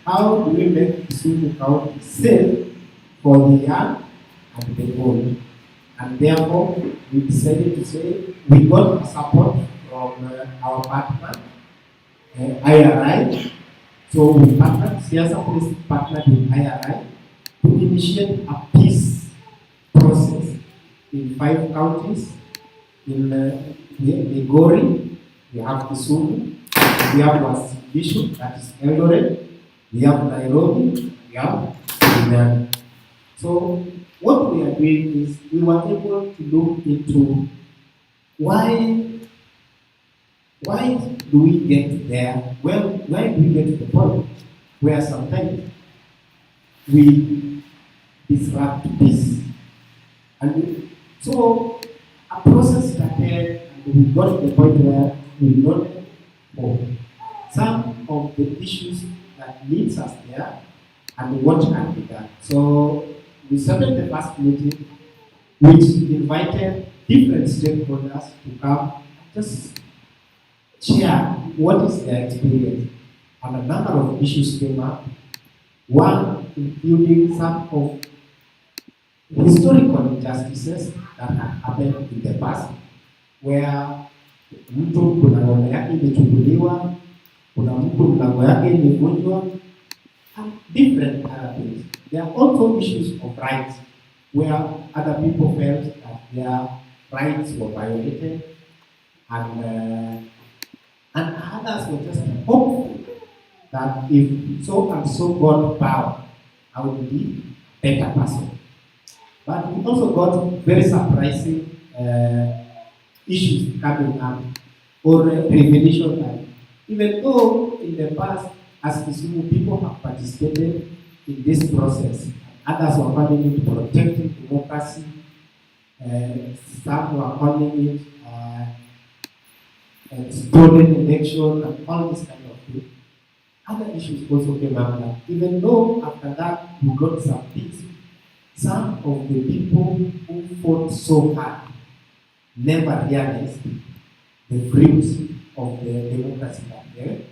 how do we make Kisumu County safe for the young and the old? And therefore, we decided to say we got support from our partner, IRI. So we partnered, Siasa Police partnered with IRI to initiate a peace process in 5 counties. In Migori, we have Kisumu, we have Mitigation, that is Eldoret, we have Nairobi, we have Sudan. So what we are doing is we were able to look into why do we get there? Well, why do we get to the point where sometimes we disrupt peace? And so a process started, and we got to the point where we noted some of the issues that leads us there and what can be done. So we started the first meeting, which invited different stakeholders to come just share what is their experience. And a number of issues came up, one including some of historical injustices that had happened in the past, where mtu kuna ng'ombe yake imechukuliwa, kuna mtu mlango yake imevunjwa, and different other things. There are also issues of rights, where other people felt that their rights were violated, and others were just hopeful that if so and so got power, I would be a better person. But we also got very surprising issues coming up, or revelation that even though in the past, as Kisumu, people have participated in this process, others were calling it protecting democracy, some were calling it stolen election, and all this kind of thing. Other issues also came up that even though after that we got some things, some of the people who fought so hard never realized the fruits of the democracy that they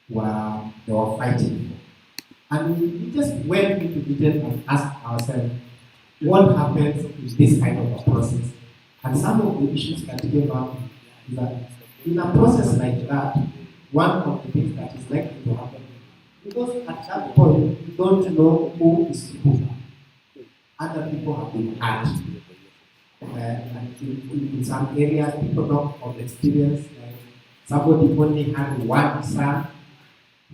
were fighting for. And we just went into detail and asked ourselves, what happens in this kind of a process? And some of the issues that came up is that in a process like that, one of the things that is likely to happen, because at that point, you don't know who is who. Other people have been hurt. And in some areas, people know of experience. Somebody only had one son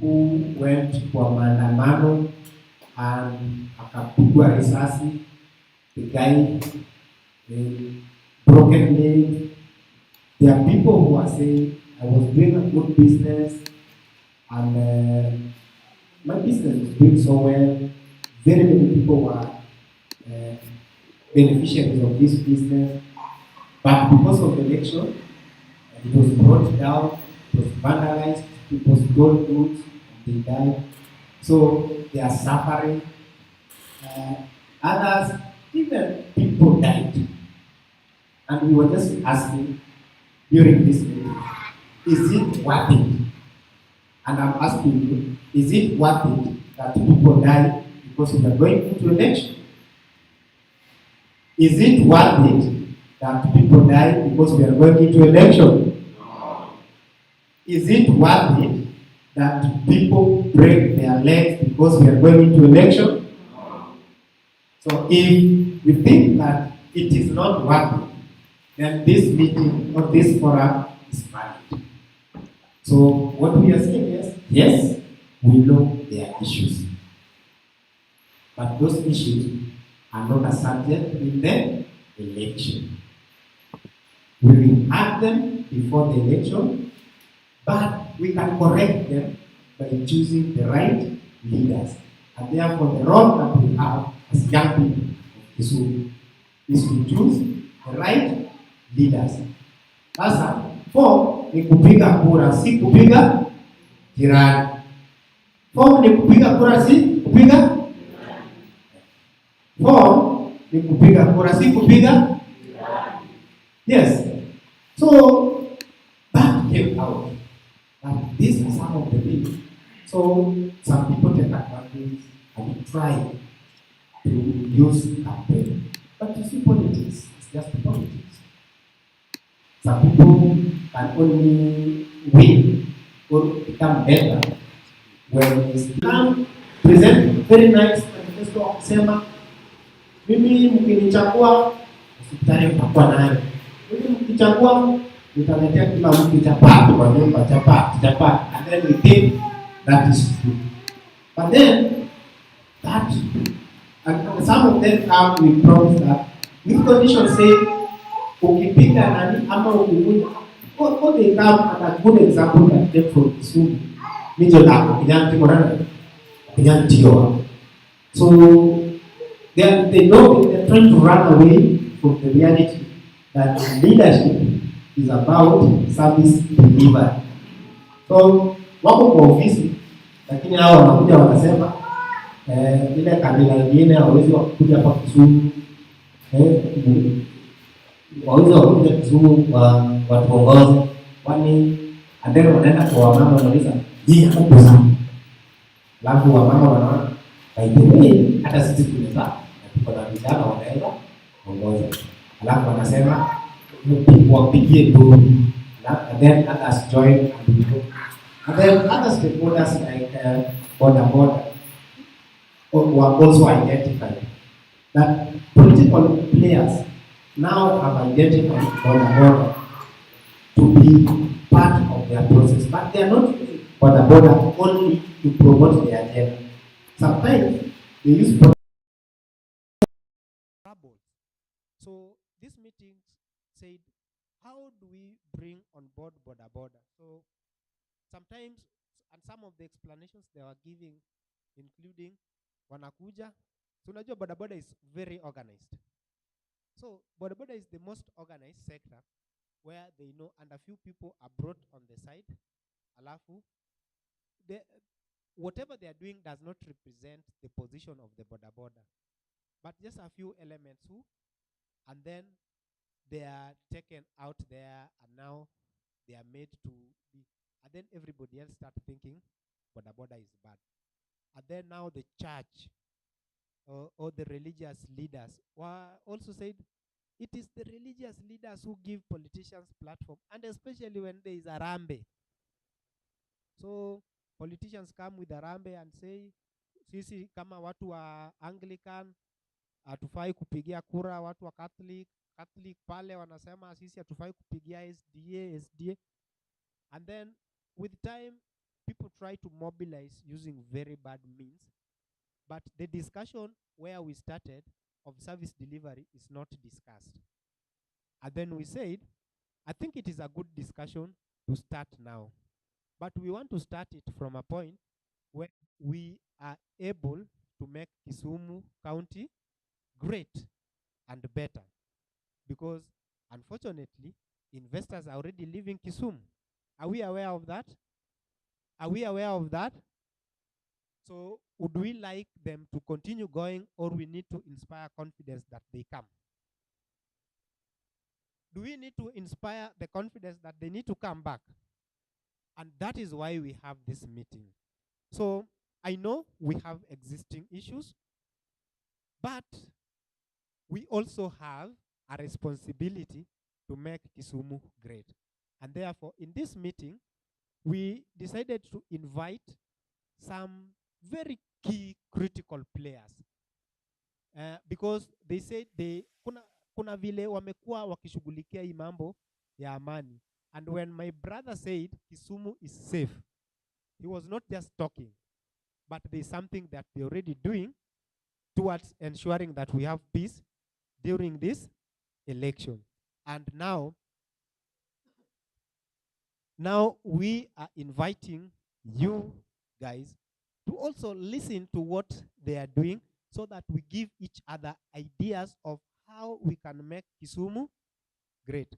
who went kwa maandamano and akapigwa risasi. The guy, broken leg. There are people who are saying, I was doing a good business and my business was doing so well. Very many people were beneficiaries of this business, but because of the election, it was brought down, it was vandalized, people stole goods, and they died. So they are suffering. Others, even people died. And we were just asking during this meeting, is it worth it? And I'm asking you, is it worth it that people die because we are going into election? Is it worth it that people die because we are going into election? No. Is it worth it that people break their legs because we are going into election? No. So if we think that it is not worth it, then this meeting or this forum is valid. So what we are saying is, yes, we know there are issues, but those issues are not a subject in the election. We will have them before the election, but we can correct them by choosing the right leaders. And therefore, the role that we have as young people is to choose the right leaders. Sasa, form ni kupiga kura, si kupiga jirani. Form ni kupiga kura, si kupiga. Form ni kupiga kura, si kupiga. Yes. So that came out. But these are some of the things. So some people take advantage and try to use campaign. But you see, politics is just politics. Some people can only win or become better when Islam present very nice manifesto kusema mimi mkinichagua hospitali mtakuwa nayo. Mimi mkichagua nitaletea kila mtu chapati kwa nyumba, chapati. And then we think that is true. But then that and some of them come with promise that with condition say ukipiga nani ama ukivunja. All they come and a good example that came from Kisumu. Nijo lako kinyanti morana kinyanti yoa. So they know they're trying to run away from the reality that leadership is about service delivery. So wako kwa ofisi lakini hao wanakuja wanasema ile kabila nyingine hawezi kuja hapa Kisumu. Waweza kuja Kisumu watuongoze. Kwani andero wanaenda kwa wamama wanauliza je, hapo sana. Alafu wamama wanaona haipendezi hata sisi tumezaa. Tuko na vijana wanaweza kuongoza. Alafu wanasema wapigie duru. And then others join and go. And then other stakeholders like border were also identified. That political players now have identified border to be part of their process. But they are not using border only to promote their agenda. Sometimes they use trouble. So this meeting said, how do we bring on board border? So sometimes, and some of the explanations they were giving, including wanakuja. So unajua border is very organized. So border is the most organized sector where they know, and a few people are brought on the side. Alafu, whatever they are doing does not represent the position of the border, but just a few elements who, and then they are taken out there, and now they are made to be, and then everybody else start thinking border is bad. And then now the church or the religious leaders also said it is the religious leaders who give politicians platform, and especially when there is a rambe. So politicians come with a rambe and say, sisi kama watu wa Anglican hatufai kupigia kura, watu wa Catholic pale wanasema sisi hatufai kupigia SDA. And then with time people try to mobilize using very bad means, but the discussion where we started of service delivery is not discussed. And then we said, I think it is a good discussion to start now, but we want to start it from a point where we are able to make Kisumu County great and better. Because unfortunately, investors are already leaving Kisumu. Are we aware of that? Are we aware of that? So would we like them to continue going, or we need to inspire confidence that they come? Do we need to inspire the confidence that they need to come back? And that is why we have this meeting. So I know we have existing issues, but we also have a responsibility to make Kisumu great. And therefore, in this meeting, we decided to invite some very key critical players because they said kuna vile wamekuwa wakishughulikia hii mambo ya amani. And when my brother said Kisumu is safe, he was not just talking, but there's something that they're already doing towards ensuring that we have peace during this election. And now we are inviting you guys to also listen to what they are doing, so that we give each other ideas of how we can make Kisumu great.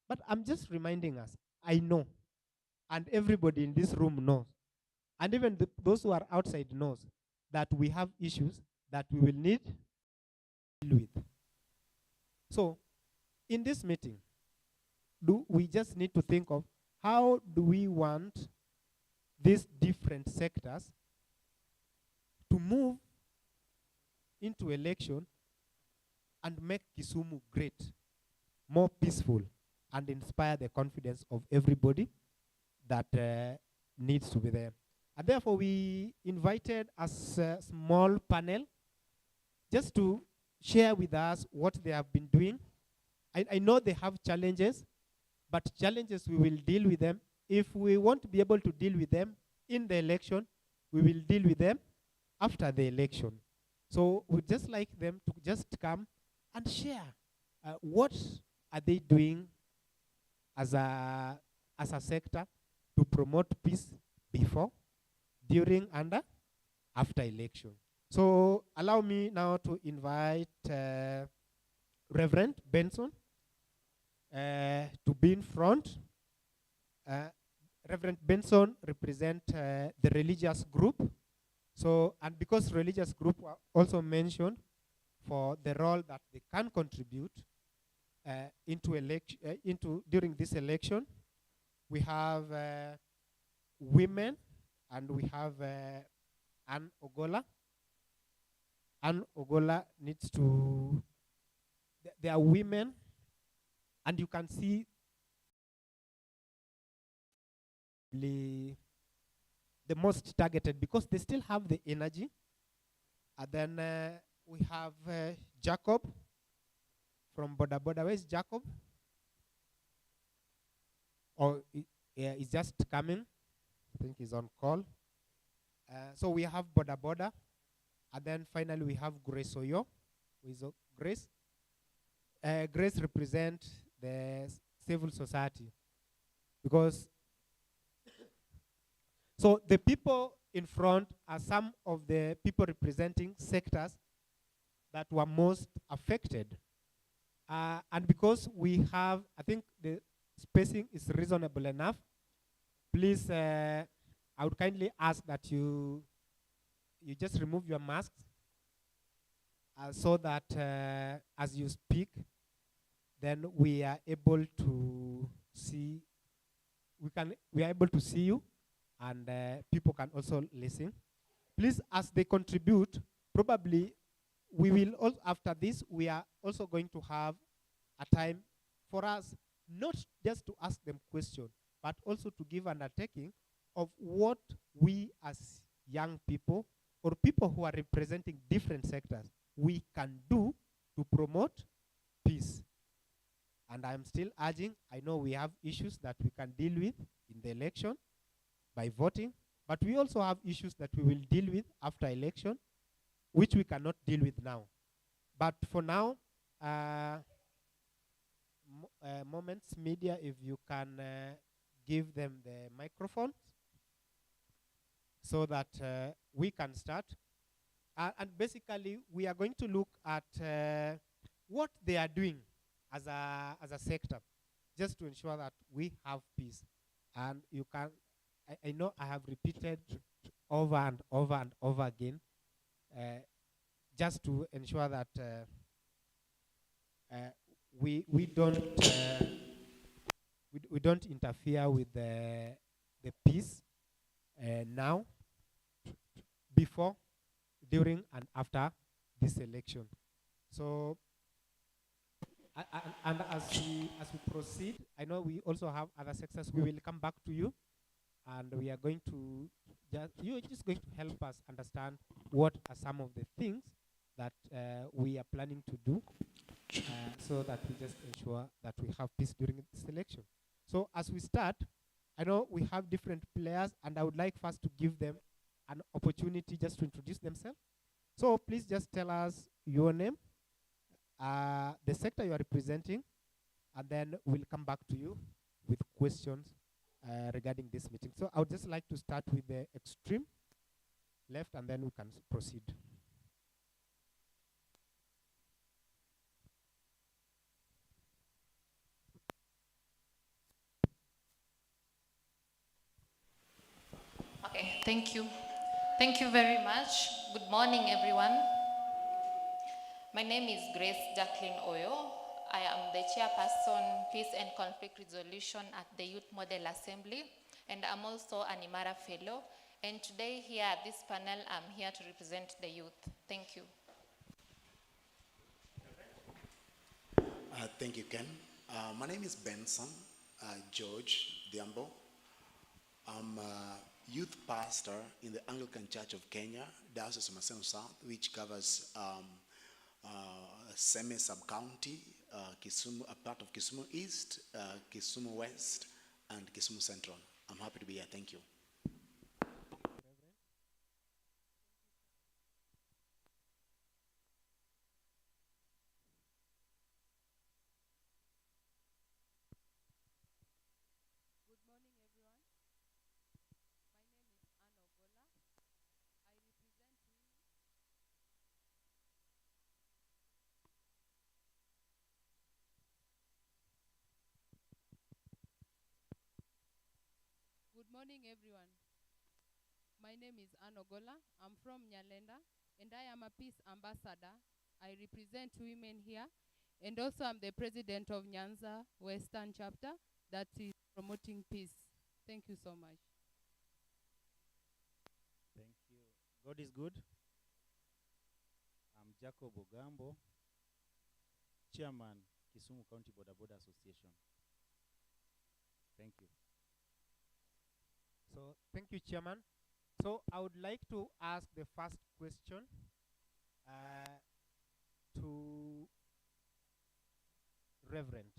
But I'm just reminding us, I know, and everybody in this room knows, and even those who are outside knows, that we have issues that we will need to deal with. So in this meeting, we just need to think of how do we want these different sectors to move into election and make Kisumu great, more peaceful, and inspire the confidence of everybody that needs to be there. And therefore, we invited a small panel just to share with us what they have been doing. I know they have challenges, but challenges we will deal with them. If we want to be able to deal with them in the election, we will deal with them after the election. So we'd just like them to just come and share what are they doing as a sector to promote peace before, during, and after election. So allow me now to invite Reverend Benson to be in front. Reverend Benson represents the religious group. So, and because religious group were also mentioned for the role that they can contribute into during this election, we have women, and we have Anne Ogola. Anne Ogola needs to, they are women, and you can see the most targeted because they still have the energy. And then we have Jacob from Boda Boda. Where is Jacob? Oh, yeah, he's just coming. I think he's on call. So we have Boda Boda. And then finally we have Grace Oyo. Who is Grace? Grace represents the civil society. Because, so the people in front are some of the people representing sectors that were most affected. And because we have, I think the spacing is reasonable enough, please, I would kindly ask that you just remove your masks so that as you speak, then we are able to see, we are able to see you, and people can also listen. Please, as they contribute, probably we will also, after this, we are also going to have a time for us, not just to ask them questions, but also to give an undertaking of what we as young people or people who are representing different sectors, we can do to promote peace. And I'm still urging, I know we have issues that we can deal with in the election by voting, but we also have issues that we will deal with after election, which we cannot deal with now. But for now, Moments Media, if you can give them the microphone so that we can start. And basically, we are going to look at what they are doing as a sector, just to ensure that we have peace. And you can, I know I have repeated over and over and over again, just to ensure that we don't interfere with the peace now, before, during, and after this election. So, and as we proceed, I know we also have other sectors. We will come back to you, and we are going to you're just going to help us understand what are some of the things that we are planning to do, so that we just ensure that we have peace during this election. So as we start, I know we have different players, and I would like first to give them an opportunity just to introduce themselves. So please just tell us your name, the sector you are representing, and then we'll come back to you with questions regarding this meeting. So I would just like to start with the extreme left, and then we can proceed. Okay, thank you. Thank you very much. Good morning, everyone. My name is Grace Jacqueline Oyo. I am the chairperson, Peace and Conflict Resolution at the Youth Model Assembly. and I'm also an Imara Fellow. And today here at this panel, I'm here to represent the youth. Thank you. Thank you, Ken. My name is Benson George Diambo. I'm a youth pastor in the Anglican Church of Kenya, Diocese of Maseno South, which covers Seme sub-county, Kisumu, a part of Kisumu East, Kisumu West, and Kisumu Central. I'm happy to be here. Thank you. Good morning, everyone. My name is Anne Ogola. I'm from Nyalenda, and I am a peace ambassador. I represent women here, and also I'm the president of Nyanza Western Chapter that is promoting peace. Thank you so much. Thank you. God is good. I'm Jacob Ogambo, Chairman, Kisumu County Boda Boda Association. Thank you. So thank you, Chairman. So I would like to ask the first question to Reverend.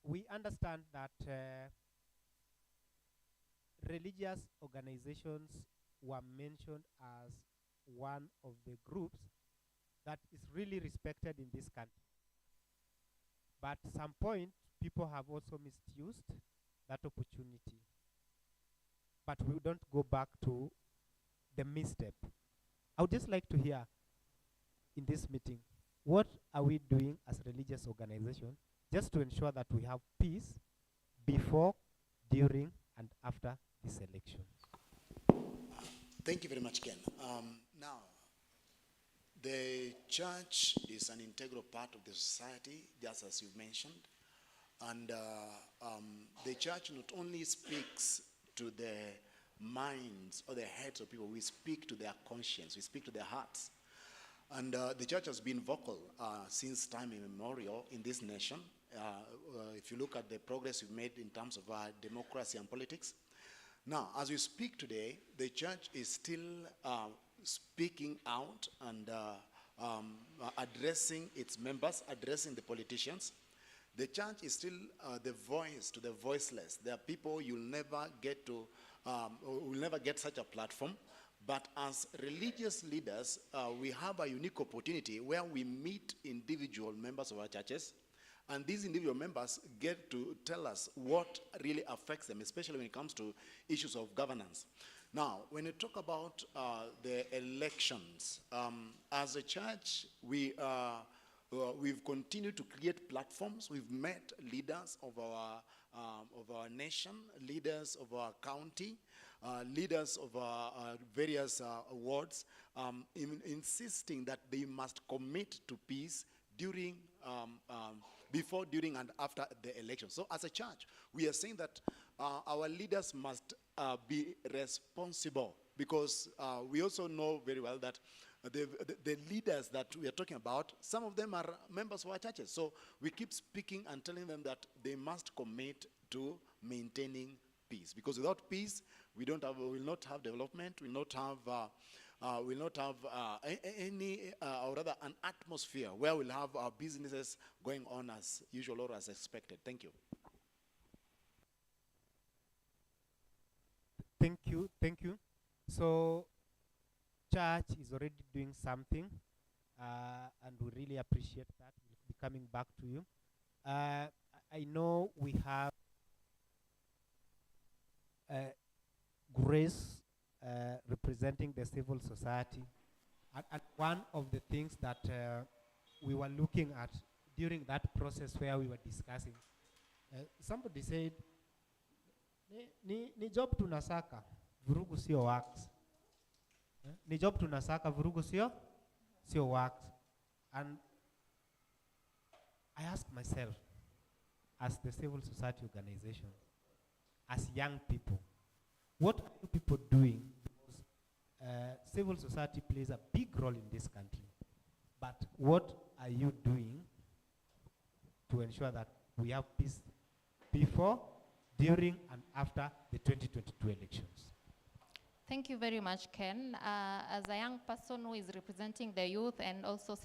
We understand that religious organizations were mentioned as one of the groups that is really respected in this country. But at some point, people have also misused that opportunity. But we don't go back to the misstep. I would just like to hear in this meeting, what are we doing as a religious organization just to ensure that we have peace before, during, and after this election? Thank you very much, Ken. Now, the church is an integral part of the society, just as you've mentioned. And the church not only speaks to the minds or the heads of people, we speak to their conscience, we speak to their hearts. And the church has been vocal since time immemorial in this nation. If you look at the progress we've made in terms of democracy and politics. Now, as we speak today, the church is still speaking out and addressing its members, addressing the politicians. The church is still the voice to the voiceless. There are people you'll never get to, will never get such a platform. But as religious leaders, we have a unique opportunity where we meet individual members of our churches, and these individual members get to tell us what really affects them, especially when it comes to issues of governance. Now, when you talk about the elections, as a church, we've continued to create platforms. We've met leaders of our nation, leaders of our county, leaders of our various wards, insisting that they must commit to peace during, before, during, and after the election. So as a church, we are saying that our leaders must be responsible, because we also know very well that the leaders that we are talking about, some of them are members of our churches. So we keep speaking and telling them that they must commit to maintaining peace, because without peace, we will not have development, we will not have any, or rather an atmosphere where we'll have our businesses going on as usual or as expected. Thank you. Thank you. So, church is already doing something, and we really appreciate that. We'll be coming back to you. I know we have Grace representing the civil society, and one of the things that we were looking at during that process where we were discussing, somebody said, ni job tunasaka, vurugu sio works. Ni job tunasaka, vurugu sio works. And I asked myself, as the civil society organizations, as young people, what are you people doing? Because civil society plays a big role in this country. But what are you doing to ensure that we have peace before, during, and after the 2022 elections? Thank you very much, Ken. As a young person who is representing the youth and also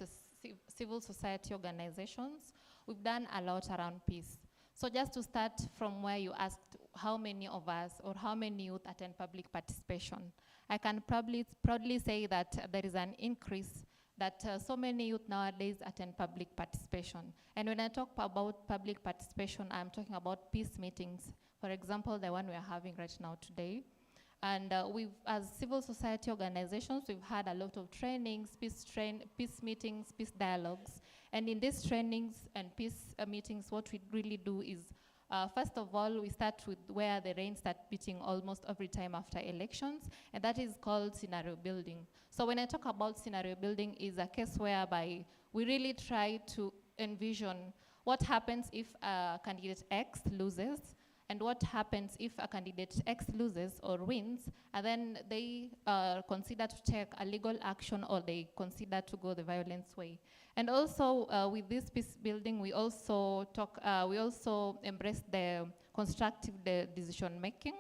civil society organizations, we've done a lot around peace. So just to start from where you asked how many of us or how many youth attend public participation, I can proudly say that there is an increase that so many youth nowadays attend public participation. And when I talk about public participation, I'm talking about peace meetings. For example, the one we are having right now today. And as civil society organizations, we've had a lot of trainings, peace meetings, peace dialogues. And in these trainings and peace meetings, what we really do is, first of all, we start with where the rain starts beating almost every time after elections, and that is called scenario building. So when I talk about scenario building, is a case whereby we really try to envision what happens if candidate X loses, and what happens if a candidate X loses or wins, and then they consider to take a legal action or they consider to go the violence way. And also with this peace building, we also embrace the constructive decision making,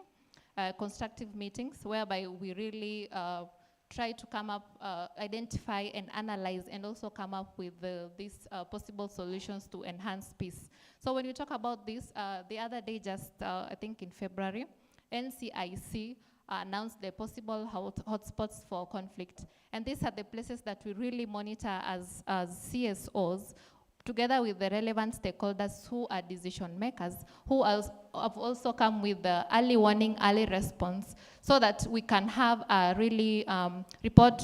constructive meetings, whereby we really try to come up, identify and analyze, and also come up with these possible solutions to enhance peace. So when you talk about this, the other day, just I think in February, NCIC announced the possible hotspots for conflict. And these are the places that we really monitor as CSOs, together with the relevant stakeholders who are decision makers, who have also come with the early warning, early response, so that we can have a really report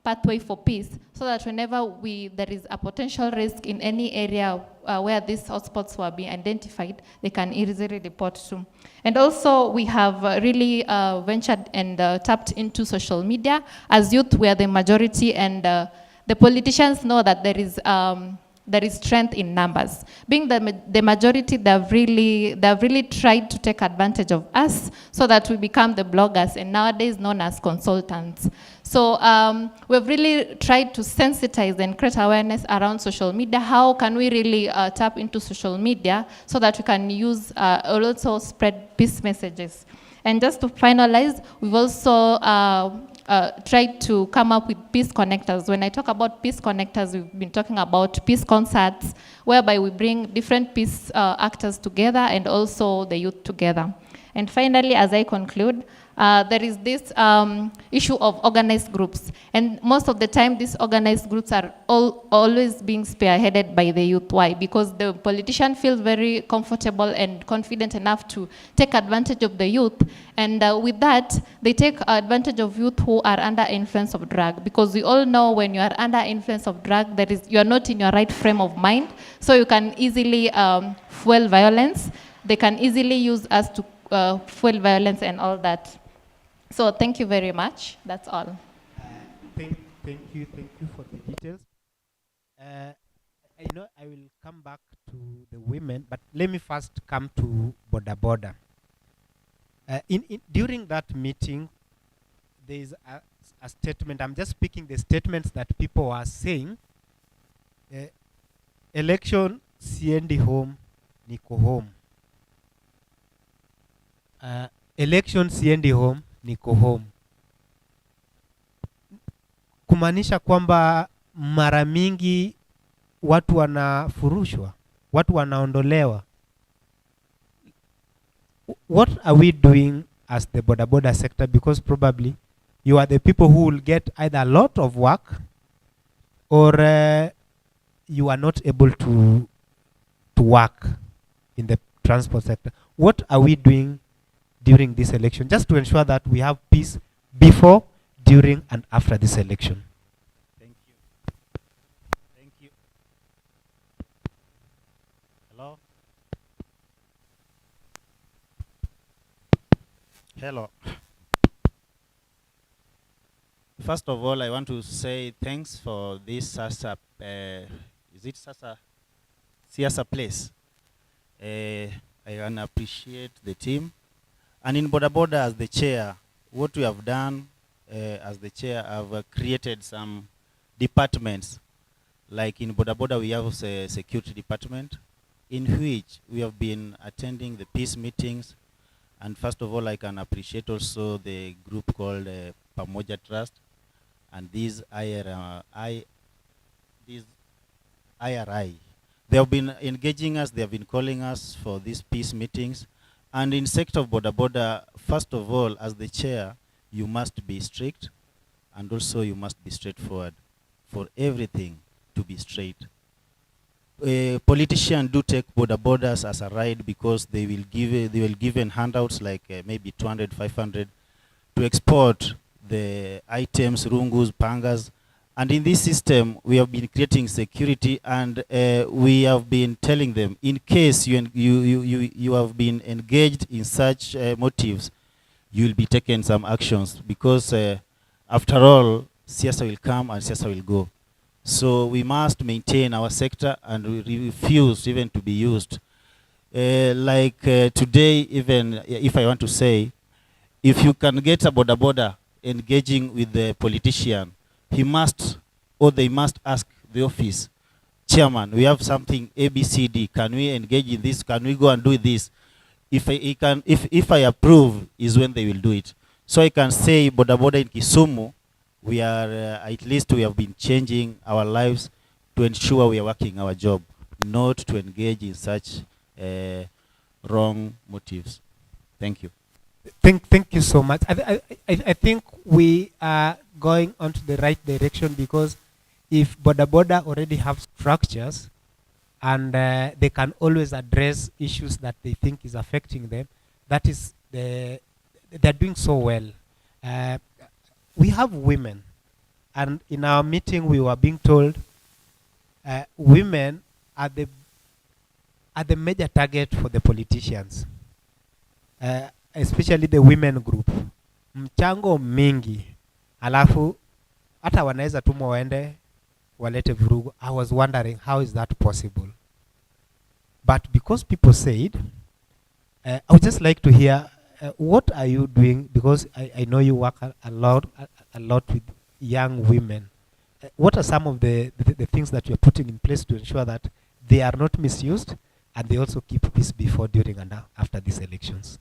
pathway for peace, so that whenever there is a potential risk in any area where these hotspots were being identified, they can easily report to. And also we have really ventured and tapped into social media. As youth, we are the majority, and the politicians know that there is strength in numbers. Being the majority, they've really tried to take advantage of us so that we become the bloggers, and nowadays known as consultants. So we've really tried to sensitize and create awareness around social media. How can we really tap into social media so that we can use or also spread peace messages? And just to finalize, we've also tried to come up with peace connectors. When I talk about peace connectors, we've been talking about peace concerts, whereby we bring different peace actors together and also the youth together. And finally, as I conclude, there is this issue of organized groups. And most of the time, these organized groups are always being spearheaded by the youth. Why? Because the politician feels very comfortable and confident enough to take advantage of the youth. And with that, they take advantage of youth who are under influence of drug. Because we all know when you are under influence of drug, you are not in your right frame of mind. So you can easily fuel violence. They can easily use us to fuel violence and all that. So thank you very much. That's all. Thank you for the details. I will come back to the women, but let me first come to Boda. During that meeting, there is a statement. I'm just picking the statements that people are saying. Election, siendi home, niko home. Election, siendi home, niko home. Kumaanisha kwamba mara mingi watu wanafurushwa, watu wanaondolewa. What are we doing as the boda sector? Because probably you are the people who will get either a lot of work or you are not able to work in the transport sector. What are we doing during this election, just to ensure that we have peace before, during, and after this election? Thank you. Thank you. Hello? Hello. First of all, I want to say thanks for this Sasa, is it Sasa? Siasa place. I can appreciate the team. And in Boda Boda, as the chair, what we have done as the chair, I've created some departments. Like in Boda Boda, we have a security department in which we have been attending the peace meetings. And first of all, I can appreciate also the group called Pamoja Trust and these IRI. They have been engaging us, they have been calling us for these peace meetings. And in sector of Boda Boda, first of all, as the chair, you must be strict and also you must be straightforward for everything to be straight. Politicians do take Boda Bodas as a ride because they will give handouts like maybe 200, 500 to export the items, rungus, pangas. And in this system, we have been creating security, and we have been telling them, in case you have been engaged in such motives, you will be taking some actions, because after all, siasa will come and siasa will go. So we must maintain our sector, and we refuse even to be used. Today, even if I want to say, if you can get a Boda Boda engaging with the politician, he must, or they must ask the office, chairman, we have something ABCD, can we engage in this, can we go and do this? If I approve is when they will do it. So I can say Boda Boda in Kisumu, we are, at least we have been changing our lives to ensure we are working our job, not to engage in such wrong motives. Thank you. Thank you so much. I think we are going on to the right direction, because if Boda Boda already have structures and they can always address issues that they think is affecting them, that is, they're doing so well. We have women, and in our meeting we were being told women are the major target for the politicians, especially the women group. Mchango mingi, alafu hata wanaweza tumwa waende walete vurugu. I was wondering, how is that possible? But because people said, I would just like to hear, what are you doing? Because I know you work a lot with young women. What are some of the things that you're putting in place to ensure that they are not misused and they also keep peace before, during, and after these elections?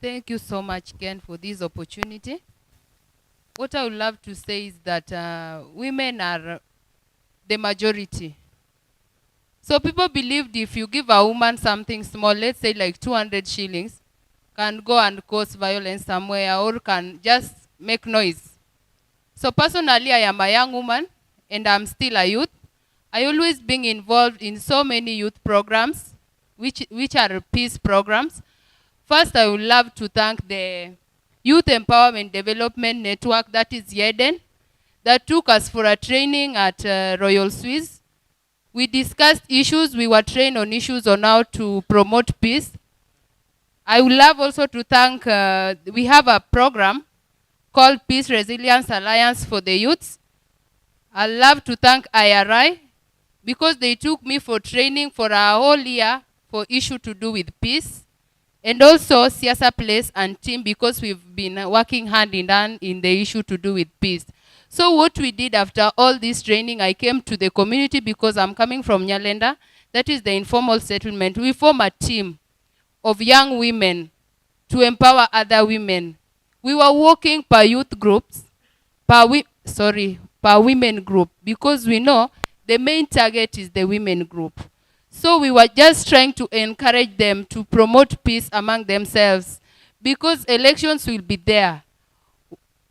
Thank you so much, Ken, for this opportunity. What I would love to say is that women are the majority. So people believed if you give a woman something small, let's say like 200 shillings, can go and cause violence somewhere or can just make noise. So personally, I am a young woman and I'm still a youth. I always been involved in so many youth programs, which are peace programs. First, I would love to thank the Youth Empowerment Development Network, that is YEDEN, that took us for a training at Royal Swiss. We discussed issues, we were trained on issues on how to promote peace. I would love also to thank, we have a program called Peace Resilience Alliance for the Youths. I love to thank IRI because they took me for training for a whole year for issue to do with peace. And also Siasa Place and team, because we've been working hand in hand in the issue to do with peace. So what we did after all this training, I came to the community because I'm coming from Nyalenda, that is the informal settlement. We form a team of young women to empower other women. We were working per youth groups, per women group, because we know the main target is the women group. So we were just trying to encourage them to promote peace among themselves, because elections will be there.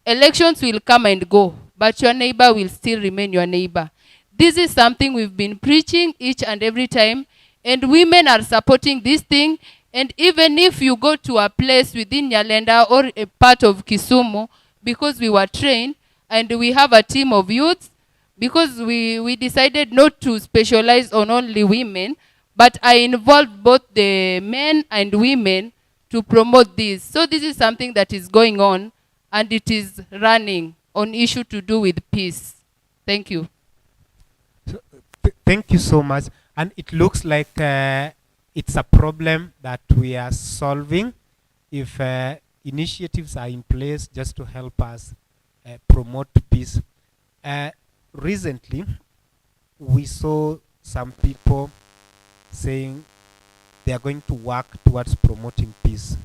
Elections will come and go, but your neighbor will still remain your neighbor. This is something we've been preaching each and every time, and women are supporting this thing. And even if you go to a place within Nyalenda or a part of Kisumu, because we were trained and we have a team of youths, because we decided not to specialize on only women, but I involved both the men and women to promote this. So this is something that is going on, and it is running on issue to do with peace. Thank you. So, thank you so much. And it looks like it's a problem that we are solving if initiatives are in place just to help us promote peace. Recently, we saw some people saying they are going to work towards promoting peace.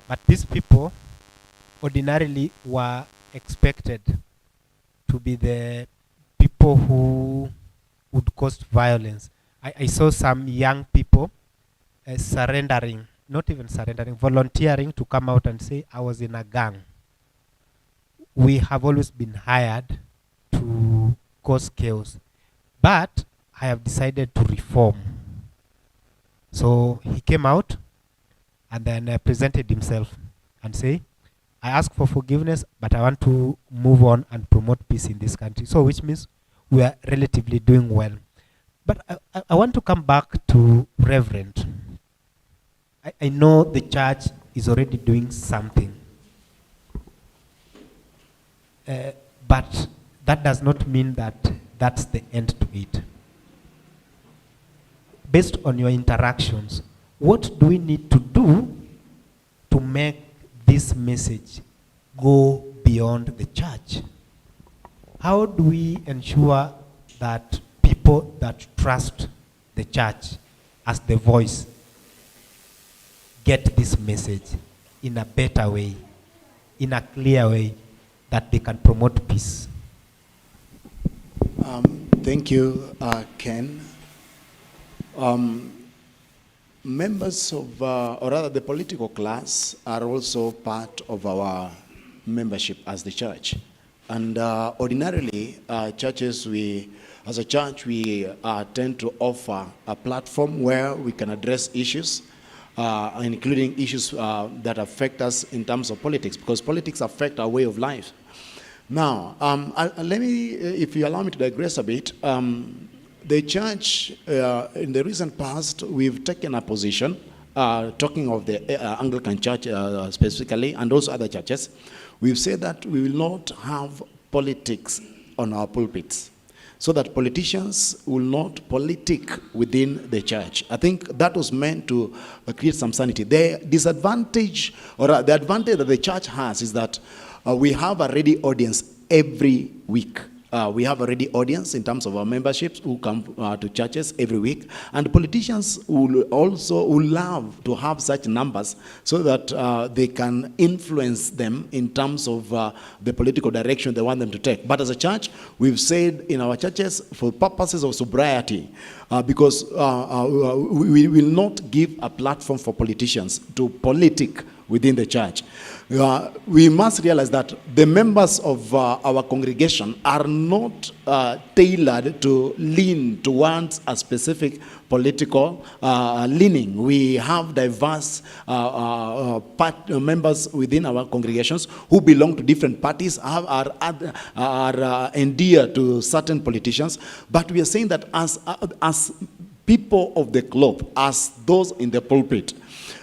But these people ordinarily were expected to be the people who would cause violence. I saw some young people surrendering, not even surrendering, volunteering to come out and say, I was in a gang. We have always been hired to cause chaos, but I have decided to reform. So he came out and then presented himself and say, I ask for forgiveness, but I want to move on and promote peace in this country. So which means we are relatively doing well. But I want to come back to Reverend. I know the church is already doing something. But that does not mean that that's the end to it. Based on your interactions, what do we need to do to make this message go beyond the church? How do we ensure that people that trust the church as the voice get this message in a better way, in a clear way, that they can promote peace? Thank you, Ken. Members of, or rather the political class are also part of our membership as the church. And ordinarily, churches, as a church, we tend to offer a platform where we can address issues, including issues that affect us in terms of politics, because politics affect our way of life. Now, let me, if you allow me to digress a bit, the church, in the recent past, we've taken a position, talking of the Anglican Church specifically, and also other churches. We've said that we will not have politics on our pulpits, so that politicians will not politic within the church. I think that was meant to create some sanity. The disadvantage, or the advantage that the church has, is that we have a ready audience every week. We have a ready audience in terms of our memberships who come to churches every week. And politicians will also love to have such numbers so that they can influence them in terms of the political direction they want them to take. But as a church, we've said in our churches, for purposes of sobriety, because we will not give a platform for politicians to politic within the church. We must realize that the members of our congregation are not tailored to lean towards a specific political leaning. We have diverse members within our congregations who belong to different parties, are endeared to certain politicians. But we are saying that as people of the club, as those in the pulpit,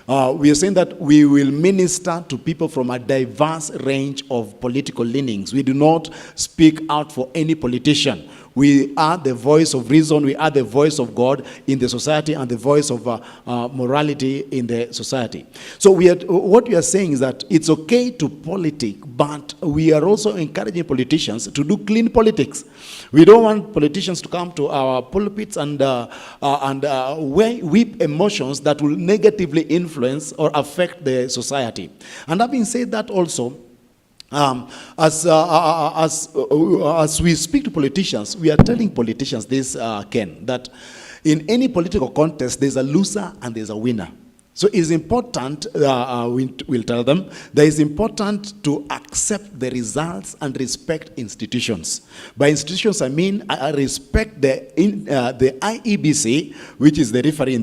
we are saying that we will minister to people from a diverse range of political leanings. We do not speak out for any politician. We are the voice of reason. We are the voice of God in the society and the voice of morality in the society. So what we are saying is that it's okay to politic, but we are also encouraging politicians to do clean politics. We don't want politicians to come to our pulpits and whip emotions that will negatively influence or affect the society. And having said that also, as we speak to politicians, we are telling politicians this, Ken, that in any political contest, there's a loser and there's a winner. So it's important, we'll tell them, that it's important to accept the results and respect institutions. By institutions, I mean I respect the IEBC, which is the referee in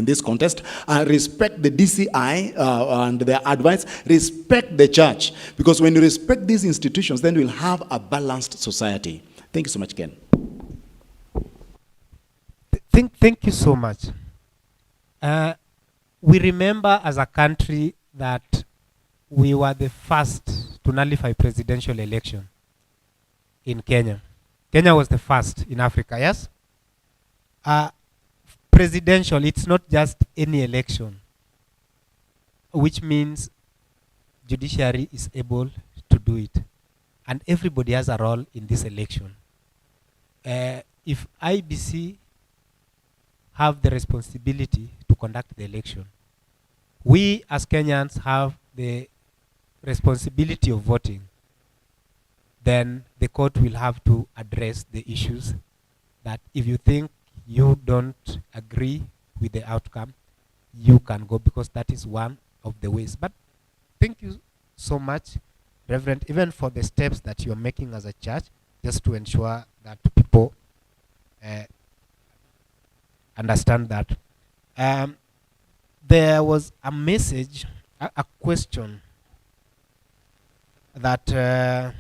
this contest. I respect the DCI and their advice. Respect the church, because when you respect these institutions, then we'll have a balanced society. Thank you so much, Ken. Thank you so much. We remember as a country that we were the first to nullify presidential election in Kenya. Kenya was the first in Africa, yes? presidential, it's not just any election, which means judiciary is able to do it. And everybody has a role in this election. If IBC have the responsibility to conduct the election, we as Kenyans have the responsibility of voting, then the court will have to address the issues that if you think you don't agree with the outcome, you can go, because that is one of the ways. But thank you so much, Reverend, even for the steps that you're making as a church, just to ensure that people understand that. There was a message, a question that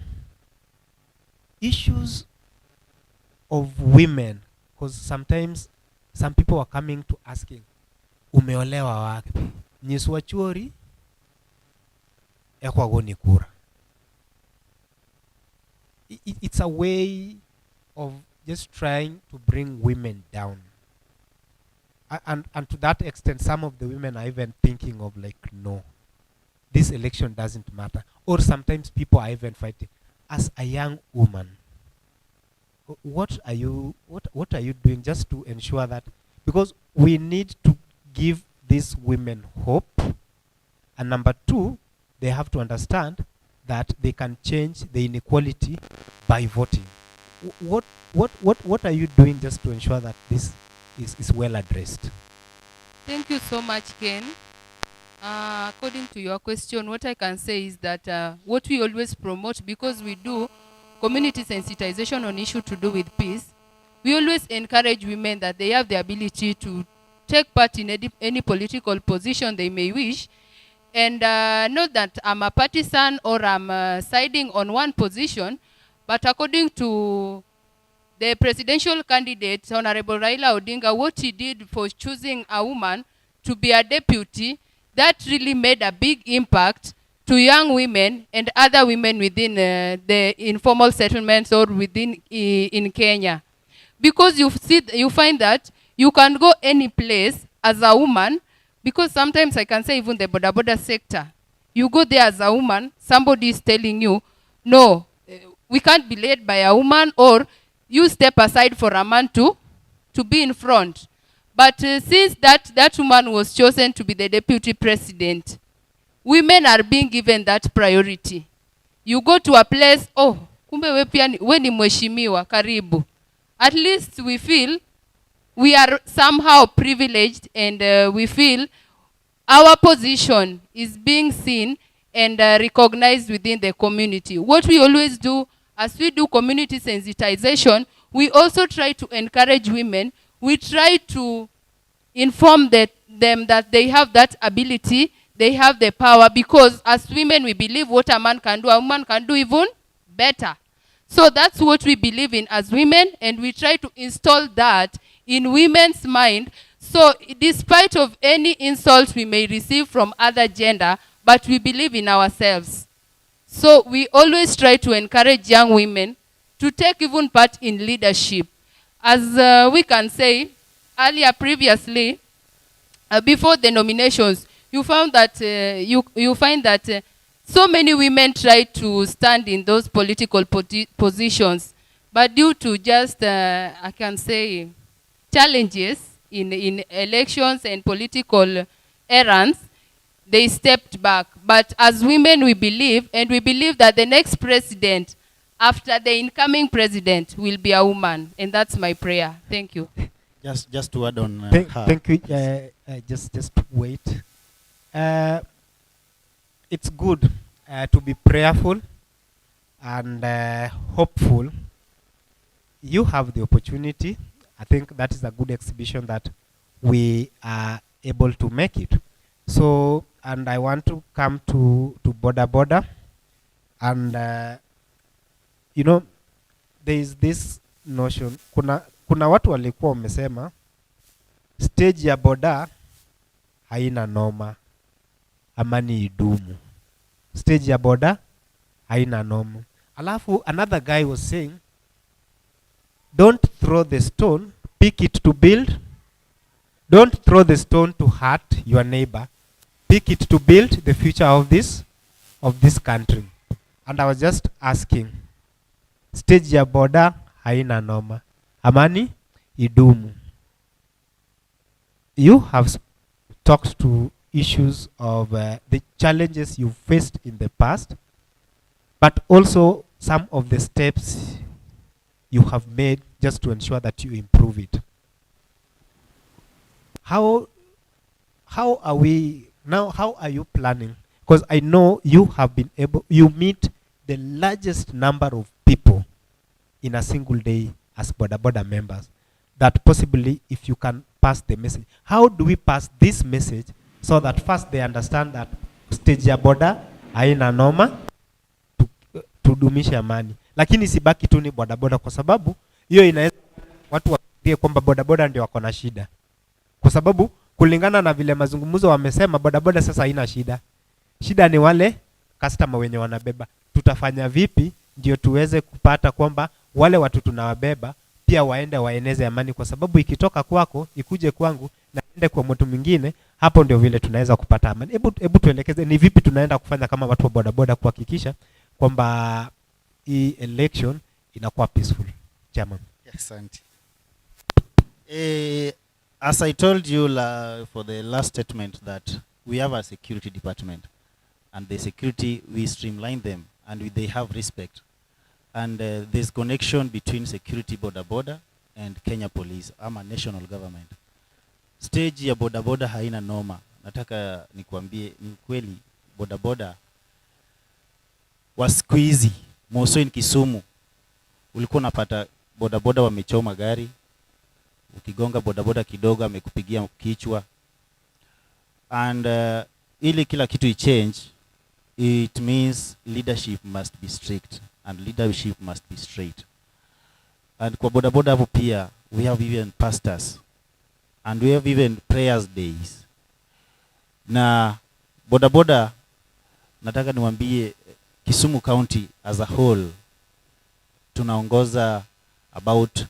issues of women, because sometimes some people are coming to asking, umeolewa wapi? Nyiswa chuori, ekwa goni kura. It's a way of just trying to bring women down. And to that extent, some of the women are even thinking of like, no, this election doesn't matter. Or sometimes people are even fighting. As a young woman, what are you doing just to ensure that, because we need to give these women hope, and number two, they have to understand that they can change the inequality by voting. What are you doing just to ensure that this is well addressed? Thank you so much, Ken. According to your question, what I can say is that what we always promote, because we do community sensitization on issue to do with peace, we always encourage women that they have the ability to take part in any political position they may wish, and not that I'm a partisan or I'm siding on one position, but according to the presidential candidate, Honorable Raila Odinga, what he did for choosing a woman to be a deputy, that really made a big impact to young women and other women within the informal settlements or within in Kenya. Because you find that you can go any place as a woman, because sometimes I can say even the border sector, you go there as a woman, somebody is telling you, no, we can't be led by a woman, or you step aside for a man to be in front. But since that woman was chosen to be the deputy president, women are being given that priority. You go to a place, oh, kumbe we ni mheshimiwa, karibu. At least we feel we are somehow privileged, and we feel our position is being seen and recognized within the community. What we always do, as we do community sensitization, we also try to encourage women. We try to inform them that they have that ability, they have the power, because as women we believe what a man can do, a woman can do even better. So that's what we believe in as women, and we try to install that in women's mind. So despite of any insults we may receive from other gender, but we believe in ourselves. So we always try to encourage young women to take even part in leadership. As we can say, earlier previously, before the nominations, you found that you find that so many women try to stand in those political positions, but due to just I can say challenges in elections and political errands, they stepped back. But as women, we believe, and we believe that the next president after the incoming president will be a woman, and that's my prayer. Thank you. Just to add on Thank you. Just wait. It's good to be prayerful and hopeful. You have the opportunity. I think that is a good exhibition that we are able to make it. So, and I want to come to border, and you know, there is this notion. Kuna watu walikuwa wamesema stage ya boda haina noma, amani idumu. Stage ya boda haina noma. Alafu another guy was saying, don't throw the stone, pick it to build Don't throw the stone to hurt your neighbor. Pick it to build the future of this country. And I was just asking, stage ya boda haina noma, amani idumu. You have talked to issues of the challenges you faced in the past, but also some of the steps you have made just to ensure that you improve it. How are we now? How are you planning? Because I know you have been able, you meet the largest number of people in a single day as boda members, that possibly if you can pass the message. How do we pass this message so that first they understand that stage ya boda haina noma, tudumishe amani, lakini sibaki tu ni boda kwa sababu hiyo inaweza watu wafikirie kwamba boda ndio wako na shida, kwa sababu kulingana na vile mazungumzo wamesema boda sasa haina shida. Shida ni wale customer wenye wanabeba. Tutafanya vipi ndio tuweze kupata kwamba wale watu tunawabeba pia waende waeneze amani, kwa sababu ikitoka kwako ikuje kwangu na ende kwa mtu mwingine, hapo ndio vile tunaweza kupata amani. Hebu tuelekeze ni vipi tunaenda kufanya kama watu wa boda kuhakikisha kwamba hii election inakuwa peaceful. Chairman. Asante. As I told you for the last statement that we have a security department, and the security, we streamline them and they have respect. And there's connection between security boda and Kenya Police, ama national government. Stage ya boda haina noma. Nataka nikuambie ni kweli boda wa siku hizi moso in Kisumu ulikuwa unapata boda wamechoma gari, ukigonga boda kidogo amekupigia kichwa. And ili kila kitu i-change, it means leadership must be strict and leadership must be straight. And kwa boda hapo pia we have even pastors and we have even prayers days. Na boda nataka niwaambie Kisumu County as a whole tunaongoza about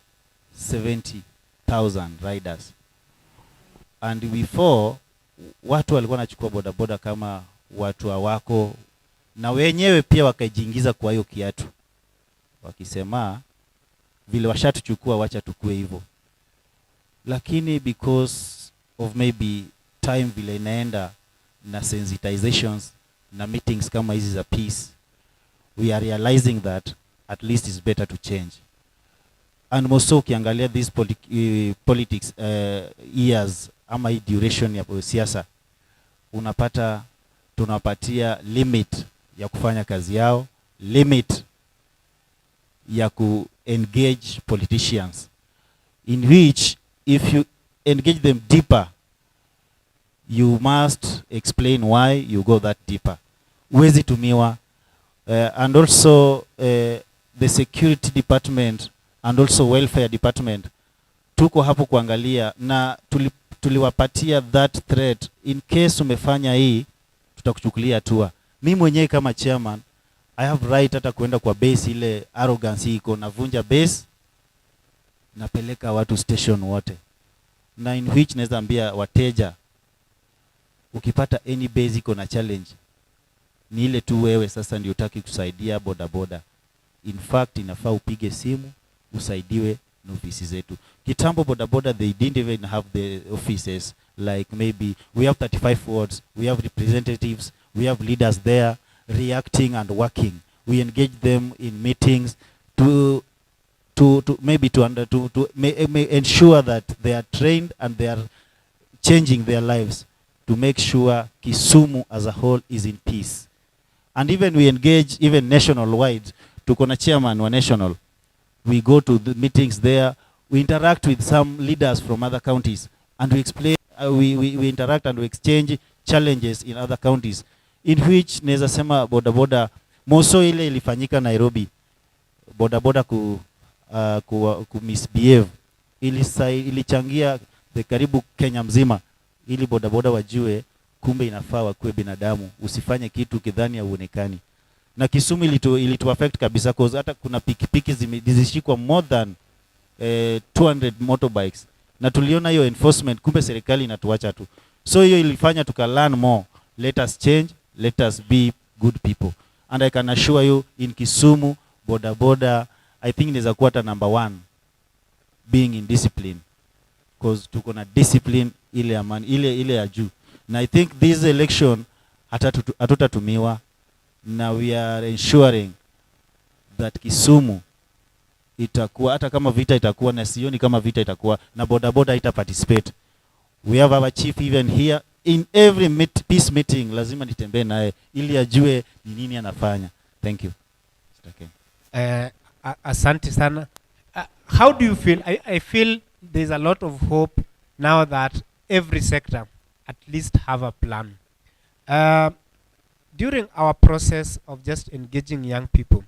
70,000 riders. And before watu walikuwa wanachukua boda kama watu hawako, na wenyewe pia wakajiingiza kwa hiyo kiatu, wakisema vile washatuchukua wacha tukue hivyo. Lakini because of maybe time vile inaenda na sensitizations na meetings kama hizi za peace, we are realizing that at least it's better to change. And most ukiangalia these politics years ama hii duration ya siasa, unapata tunapatia limit ya kufanya kazi yao, limit ya ku engage politicians, in which if you engage them deeper, you must explain why you go that deeper. Uwezi tumiwa. And also the security department and also welfare department tuko hapo kuangalia, na tuliwapatia that threat, in case umefanya hii tutakuchukulia hatua. Mimi mwenyewe kama chairman I have right hata kuenda kwa base, ile arrogance iko navunja base, napeleka watu station wote, na in which naweza ambia wateja ukipata any base iko na challenge, ni ile tu wewe sasa ndio utaki kusaidia boda. In fact inafaa upige simu usaidiwe na ofisi zetu. Kitambo boda they didn't even have the offices, like maybe we have 35 wards, we have representatives, we have leaders there reacting and working. We engage them in meetings to ensure that they are trained and they are changing their lives to make sure Kisumu as a whole is in peace. And even we engage even national wide. Tuko na chairman wa national. We go to the meetings there. We interact with some leaders from other counties and we explain, we interact and we exchange challenges in other counties, in which naweza sema boda moso ile ilifanyika Nairobi, boda ku misbehave ilichangia the karibu Kenya mzima, ili boda wajue kumbe inafaa wakuwe binadamu, usifanye kitu kidhani ya uonekani. Na Kisumu ilitu affect kabisa, cause hata kuna pikipiki zilishikwa more than 200 motorbikes na tuliona hiyo enforcement, kumbe serikali inatuacha tu. So hiyo ilifanya tuka learn more. Let us change, let us be good people. And I can assure you in Kisumu, boda, I think inaweza kuwa hata number 1 being in discipline, because tuko na discipline ile amani, ile ya juu. Na I think this election hatutatumiwa, na we are ensuring that Kisumu itakuwa, hata kama vita itakuwa, na sioni kama vita itakuwa, na boda ita participate. We have our chief even here. In every peace meeting lazima nitembee naye ili ajue ni nini anafanya. Thank you. Asante sana. How do you feel? I feel there's a lot of hope now that every sector at least have a plan. During our process of just engaging young people,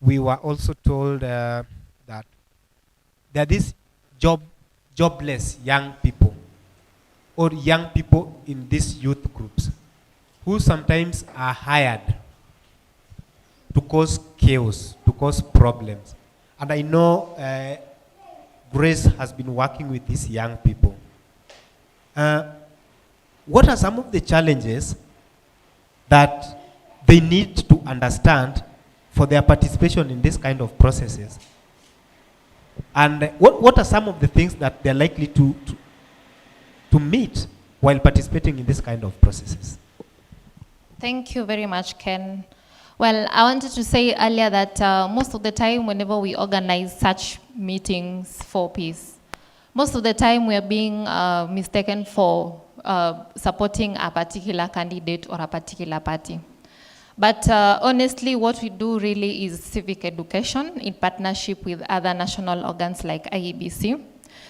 we were also told that there are these jobless young people, or young people in these youth groups, who sometimes are hired to cause chaos, to cause problems. And I know Grace has been working with these young people. What are some of the challenges that they need to understand for their participation in this kind of processes? And what are some of the things that they're likely to meet while participating in this kind of processes? Thank you very much, Ken. Well, I wanted to say earlier that most of the time whenever we organize such meetings for peace, most of the time we are being mistaken for supporting a particular candidate or a particular party. But honestly, what we do really is civic education in partnership with other national organs like IEBC.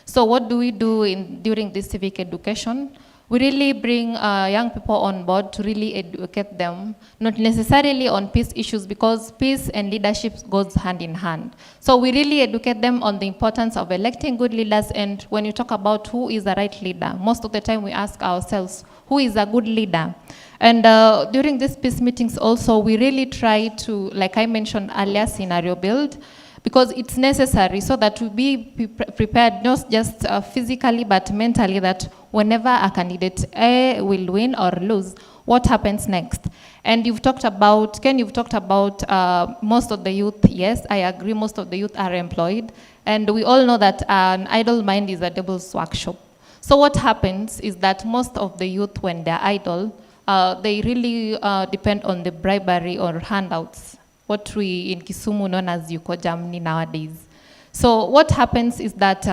So what do we do during this civic education? We really bring young people on board to really educate them, not necessarily on peace issues, because peace and leadership goes hand in hand. So we really educate them on the importance of electing good leaders. And when you talk about who is the right leader, most of the time we ask ourselves, who is a good leader? And during these peace meetings also, we really try to, like I mentioned earlier, scenario build, because it's necessary so that we be prepared, not just physically, but mentally, that whenever a candidate A will win or lose, what happens next? And you've talked about, Ken, you've talked about most of the youth. Yes, I agree, most of the youth are employed. And we all know that an idle mind is a devil's workshop. So what happens is that most of the youth, when they're idle, they really depend on the bribery or handouts, what we in Kisumu known as Yuko Jamni nowadays. So what happens is that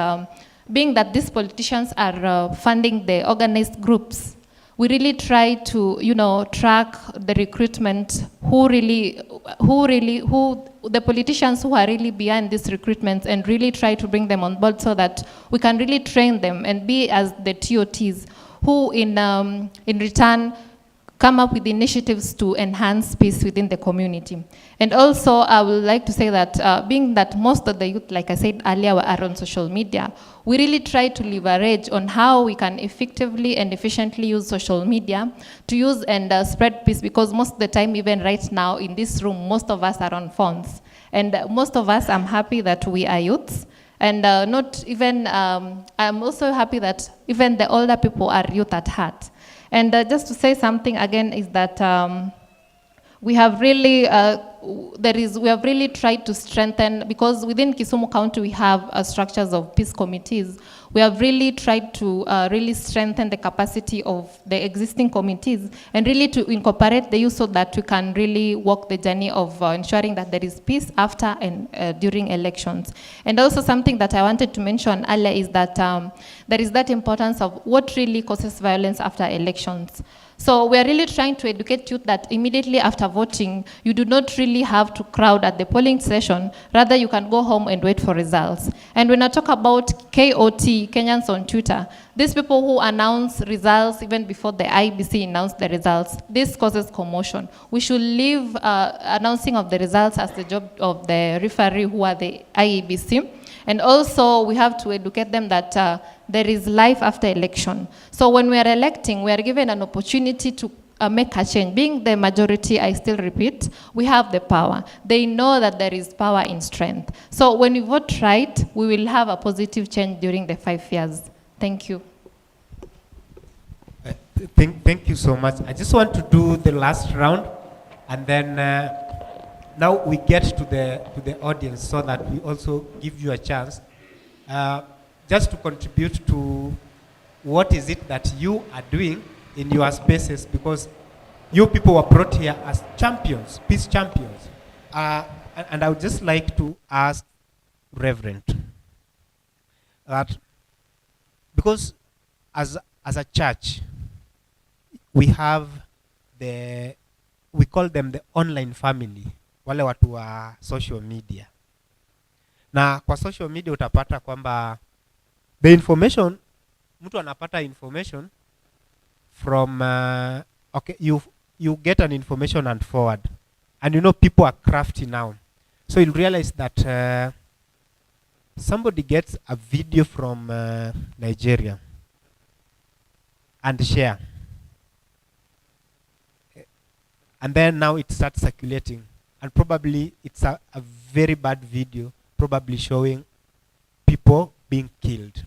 being that these politicians are funding the organized groups, we really try to, track the recruitment, who the politicians who are really behind these recruitments, and really try to bring them on board so that we can really train them and be as the TOTs who in return come up with initiatives to enhance peace within the community. And also, I would like to say that being that most of the youth, like I said earlier, are on social media, we really try to leverage on how we can effectively and efficiently use social media to use and spread peace, because most of the time, even right now in this room, most of us are on phones. And most of us, I'm happy that we are youths. And not even, I'm also happy that even the older people are youth at heart. And just to say something again is that we have really tried to strengthen, because within Kisumu County we have structures of peace committees. We have really tried to really strengthen the capacity of the existing committees and really to incorporate the youth so that we can really walk the journey of ensuring that there is peace after and during elections. And also something that I wanted to mention earlier is that there is that importance of what really causes violence after elections. So we are really trying to educate youth that immediately after voting, you do not really have to crowd at the polling session. Rather, you can go home and wait for results. And when I talk about KOT, Kenyans on Twitter, these people who announce results even before the IEBC announced the results, this causes commotion. We should leave announcing of the results as the job of the referee, who are the IEBC. And also, we have to educate them that there is life after election. So when we are electing, we are given an opportunity to make a change. Being the majority, I still repeat, we have the power. They know that there is power in strength. So when we vote right, we will have a positive change during the 5 years. Thank you. Thank you so much. I just want to do the last round, and then now we get to the audience so that we also give you a chance just to contribute to what is it that you are doing in your spaces, because you people were brought here as champions, peace champions. And I would just like to ask Reverend that, because as a church, we have we call them the online family, wale watu wa social media. Na kwa social media utapata kwamba the information, mtu anapata information from, okay, you get an information and forward. And you know people are crafty now. So you'll realize that somebody gets a video from Nigeria and share. And then now it starts circulating. And probably it's a very bad video, probably showing people being killed.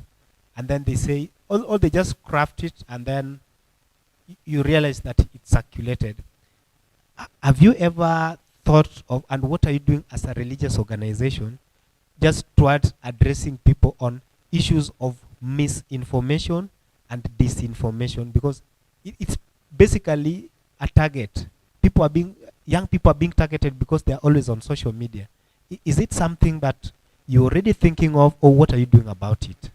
And then they say, or they just craft it, and then you realize that it's circulated. Have you ever thought of, and what are you doing as a religious organization, just towards addressing people on issues of misinformation and disinformation? Because it's basically a target. Young people are being targeted because they are always on social media. Is it something that you're already thinking of, or what are you doing about it?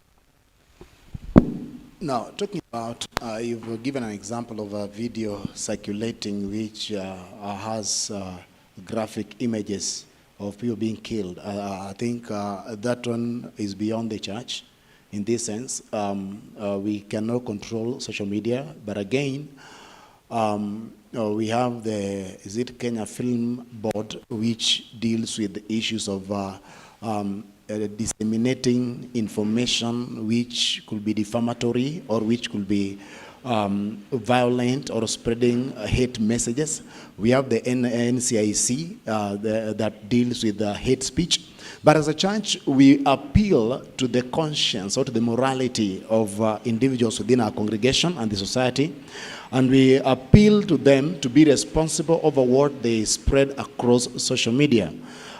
Now, talking about, you've given an example of a video circulating which has graphic images of people being killed. I think that one is beyond the church in this sense. We cannot control social media, but again, we have the Kenya Film Board, which deals with the issues of disseminating information which could be defamatory or which could be violent or spreading hate messages. We have the NCIC that deals with hate speech. But as a church, we appeal to the conscience or to the morality of individuals within our congregation and the society. And we appeal to them to be responsible over what they spread across social media.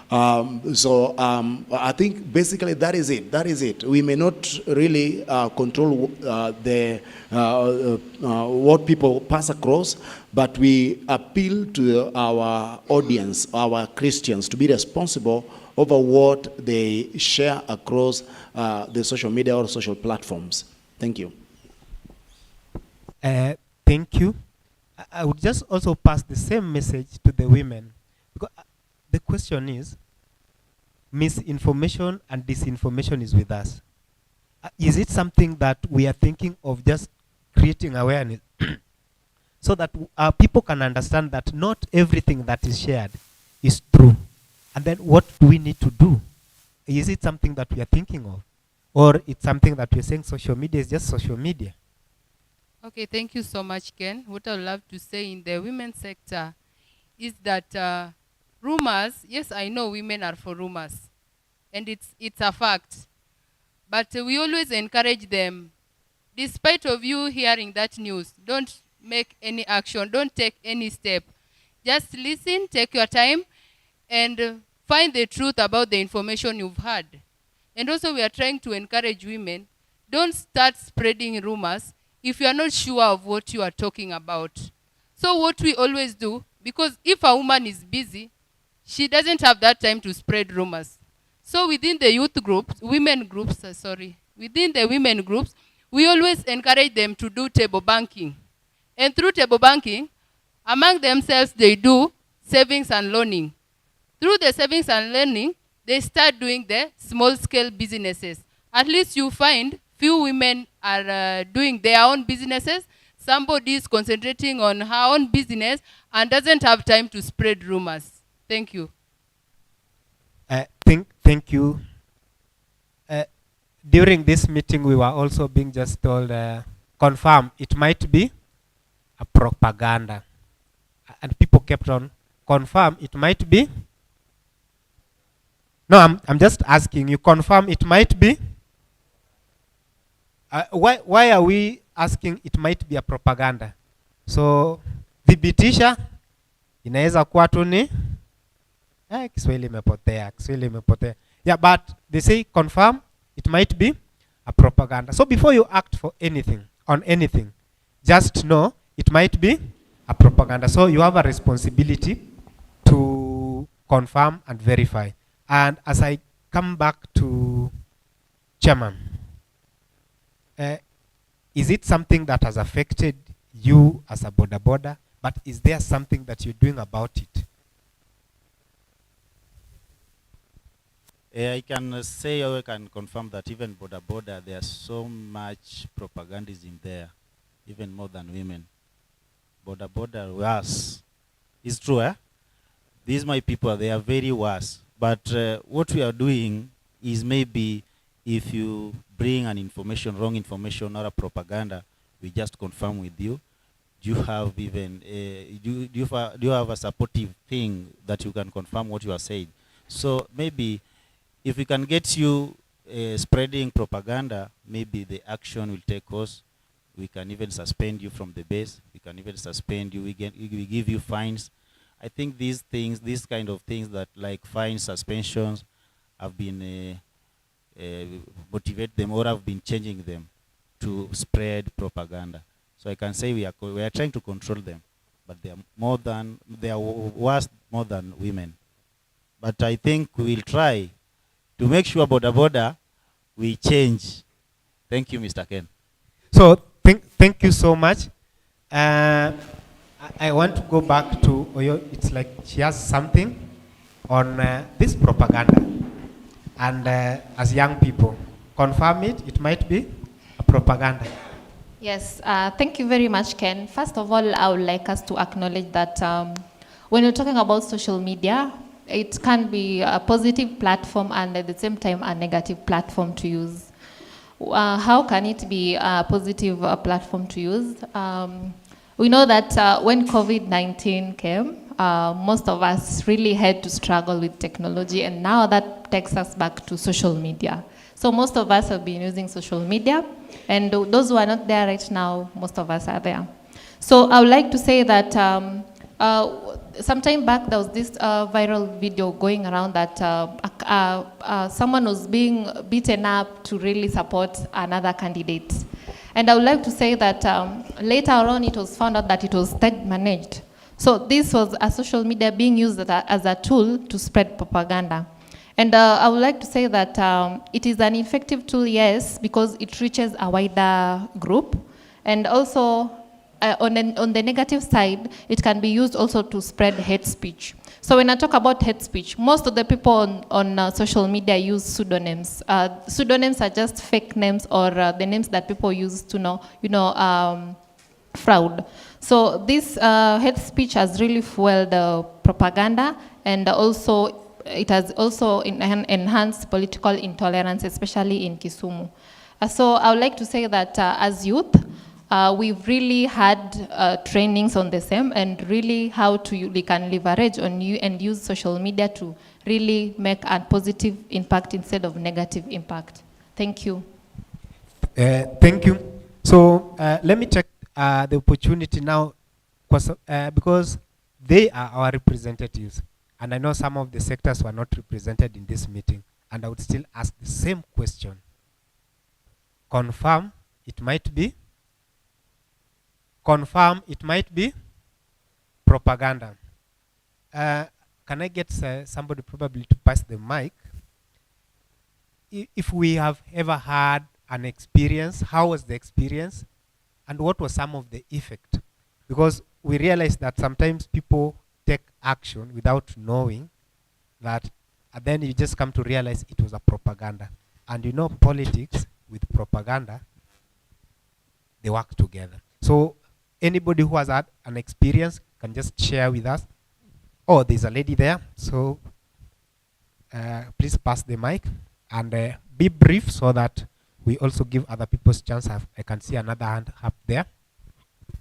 I think basically that is it. That is it. We may not really control what people pass across, but we appeal to our audience, our Christians, to be responsible over what they share across the social media or social platforms. Thank you. Thank you. I would just also pass the same message to the women. Because the question is, misinformation and disinformation is with us. Is it something that we are thinking of just creating awareness so that people can understand that not everything that is shared is true? And then what do we need to do? Is it something that we are thinking of? Or it's something that we're saying social media is just social media? Okay, thank you so much, Ken. What I would love to say in the women's sector is that rumors, yes, I know women are for rumors, and it's a fact. But we always encourage them, despite of you hearing that news, don't make any action, don't take any step. Just listen, take your time, and find the truth about the information you've heard. And also we are trying to encourage women, don't start spreading rumors if you are not sure of what you are talking about. So what we always do, because if a woman is busy, she doesn't have that time to spread rumors. So within the youth groups, within the women groups, we always encourage them to do table banking. And through table banking, among themselves, they do savings and loaning. Through the savings and learning, they start doing the small-scale businesses. At least you find few women are doing their own businesses. Somebody is concentrating on her own business and doesn't have time to spread rumors. Thank you. Thank you. During this meeting, we were also being just told, confirm, it might be a propaganda. And people kept on, confirm, it might be. No, I'm just asking you, confirm, it might be. why are we asking it might be a propaganda? So thibitisha inaweza kuwa tu ni Kiswahili imepotea. Yeah, but they say confirm it might be a propaganda. So before you act for anything, on anything, just know it might be a propaganda. So you have a responsibility to confirm and verify. And as I come back to Chairman, is it something that has affected you as a boda? But is there something that you're doing about it? I can say, or I can confirm that even boda, there's so much propagandism there, even more than women. Boda worse. It's true, eh? These my people, they are very worse. But what we are doing is maybe if you bring an information, wrong information or a propaganda, we just confirm with you. Do you have even do you have a supportive thing that you can confirm what you are saying? So maybe if we can get you spreading propaganda, maybe the action will take course. We can even suspend you from the base. We can even suspend you. We give you fines. I think these things, these kind of things that like fines, suspensions, have been motivate them or have been changing them to spread propaganda. So I can say we are trying to control them, but they are worse more than women. But I think we'll try to make sure boda we change. Thank you, Mr. Ken. So thank you so much. I want to go back to Oyo. It's like she has something on this propaganda. And as young people, confirm it, it might be a propaganda. Yes, thank you very much, Ken. First of all, I would like us to acknowledge that when you're talking about social media, it can be a positive platform and at the same time a negative platform to use. How can it be a positive platform to use? We know that when COVID-19 came, most of us really had to struggle with technology, and now that takes us back to social media. So most of us have been using social media, and those who are not there right now, most of us are there. So I would like to say that some time back there was this viral video going around that someone was being beaten up to really support another candidate. And I would like to say that later on it was found out that it was state managed. So this was a social media being used as a tool to spread propaganda. And I would like to say that it is an effective tool, yes, because it reaches a wider group. And also on the negative side, it can be used also to spread hate speech. So when I talk about hate speech, most of the people on social media use pseudonyms. Pseudonyms are just fake names or the names that people use to fraud. So this hate speech has really fueled the propaganda, and also it has also enhanced political intolerance, especially in Kisumu. So I would like to say that as youth, we've really had trainings on the same, and really how we can leverage on you and use social media to really make a positive impact instead of negative impact. Thank you. Thank you. So let me take the opportunity now, because they are our representatives, and I know some of the sectors were not represented in this meeting, and I would still ask the same question. Confirm it might be propaganda. Can I get somebody probably to pass the mic? If we have ever had an experience, how was the experience, and what was some of the effect? Because we realize that sometimes people take action without knowing that, and then you just come to realize it was a propaganda. And you know, politics with propaganda, they work together. So anybody who has had an experience can just share with us. Oh, there's a lady there. So please pass the mic and be brief so that we also give other people's chance. I can see another hand up there.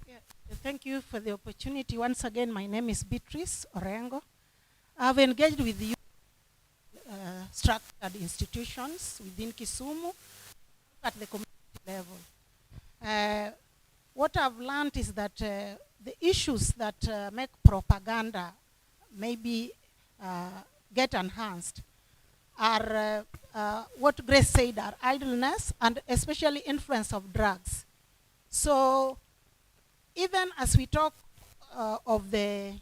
Yeah, thank you for the opportunity. Once again, my name is Beatrice Orengo. I've engaged with you structured institutions within Kisumu at the community level. What I've learned is that the issues that make propaganda maybe get enhanced are what Grace said are idleness and especially influence of drugs. So even as we talk of the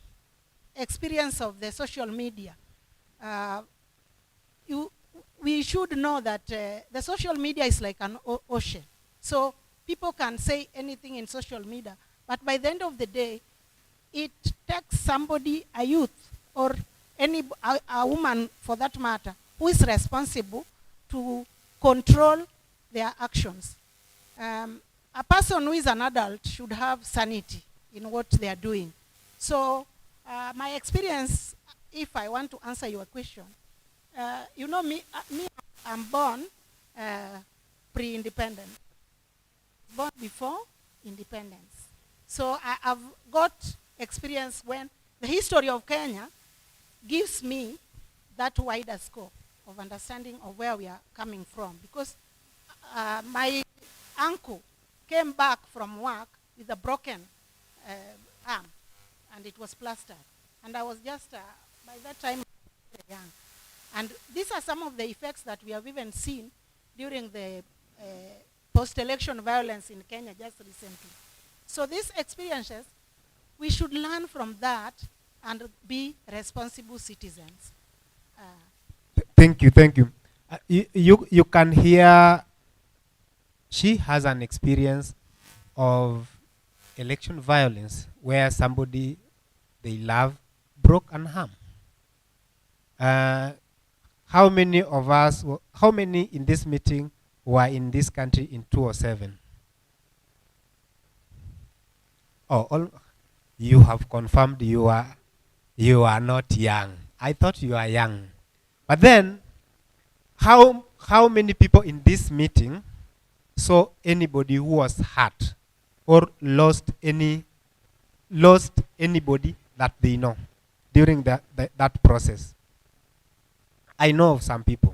experience of the social media, we should know that the social media is like an ocean. So people can say anything in social media, but by the end of the day, it takes somebody, a youth, or a woman for that matter, who is responsible to control their actions. A person who is an adult should have sanity in what they are doing. So my experience, if I want to answer your question, you know me, I'm born pre-independent, born before independence. So I've got experience when the history of Kenya gives me that wider scope of understanding of where we are coming from. Because my uncle came back from work with a broken arm, and it was plastered. And I was just, by that time, very young. And these are some of the effects that we have even seen during the post-election violence in Kenya just recently. So these experiences, we should learn from that and be responsible citizens. Thank you, thank you. You can hear she has an experience of election violence where somebody they love broke and harm. How many of us, how many in this meeting were in this country in 2007? Oh, all, you have confirmed you are not young. I thought you are young. But then, how many people in this meeting saw anybody who was hurt or lost anybody that they know during that process? I know of some people.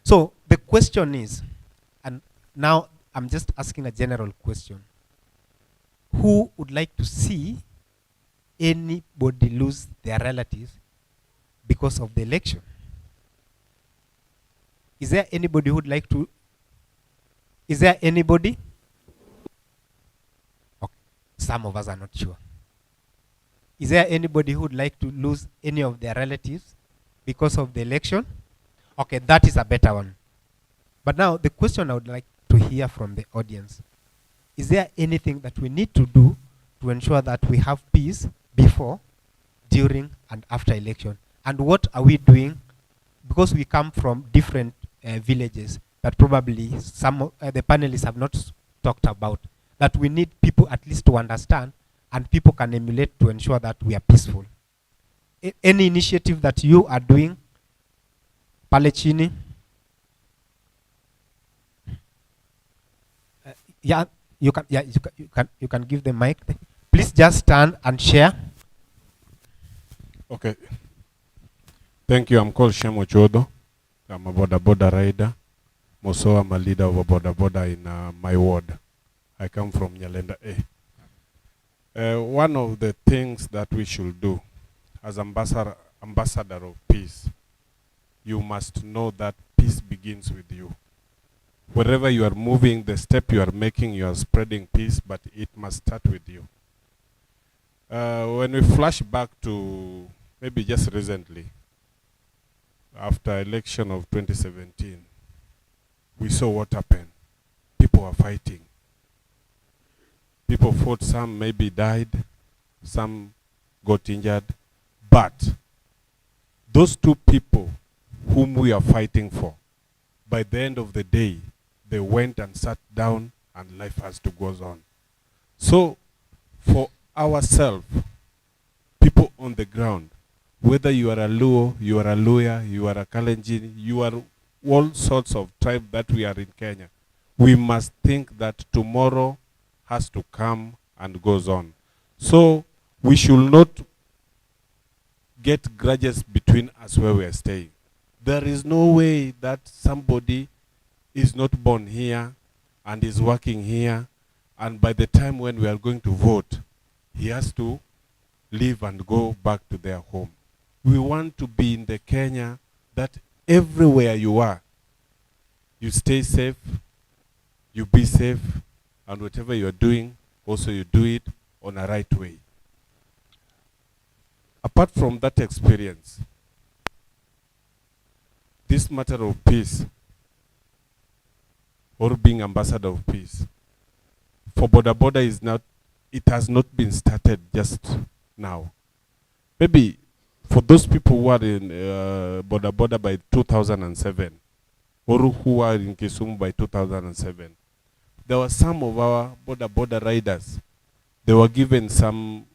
So the question is, and now I'm just asking a general question. Who would like to see anybody lose their relatives because of the election? Is there anybody who would like to? Is there anybody? Okay. Some of us are not sure. Is there anybody who would like to lose any of their relatives because of the election? Okay, that is a better one. But now the question I would like to hear from the audience, is there anything that we need to do to ensure that we have peace before, during, and after election? And what are we doing? Because we come from different villages that probably some of the panelists have not talked about, that we need people at least to understand and people can emulate to ensure that we are peaceful. Any initiative that you are doing, Palechini? Yeah, you can give the mic. Please just stand and share. Okay. Thank you. I'm called Shemo Chodo. I'm a border rider. Also, I'm a leader of a border in my ward. I come from Nyalenda A. One of the things that we should do as ambassador of peace, you must know that peace begins with you. Wherever you are moving, the step you are making, you are spreading peace, but it must start with you. When we flash back to maybe just recently, after election of 2017, we saw what happened. People were fighting. People fought, some maybe died, some got injured. But those two people whom we are fighting for, by the end of the day, they went and sat down and life has to go on. So for ourselves, people on the ground, whether you are a Luo, you are a Luya, you are a Kalenjin, you are all sorts of tribe that we are in Kenya, we must think that tomorrow has to come and goes on. So we should not get grudges between us where we are staying. There is no way that somebody is not born here and is working here, and by the time when we are going to vote, he has to leave and go back to their home. We want to be in the Kenya that everywhere you are, you stay safe, you be safe, and whatever you're doing, also you do it on a right way. Apart from that experience, this matter of peace, or being ambassador of peace, for Boda Boda is not, it has not been started just now. Maybe for those people who are in Boda Boda by 2007, or who are in Kisumu by 2007, there were some of our Boda Boda riders, they were given some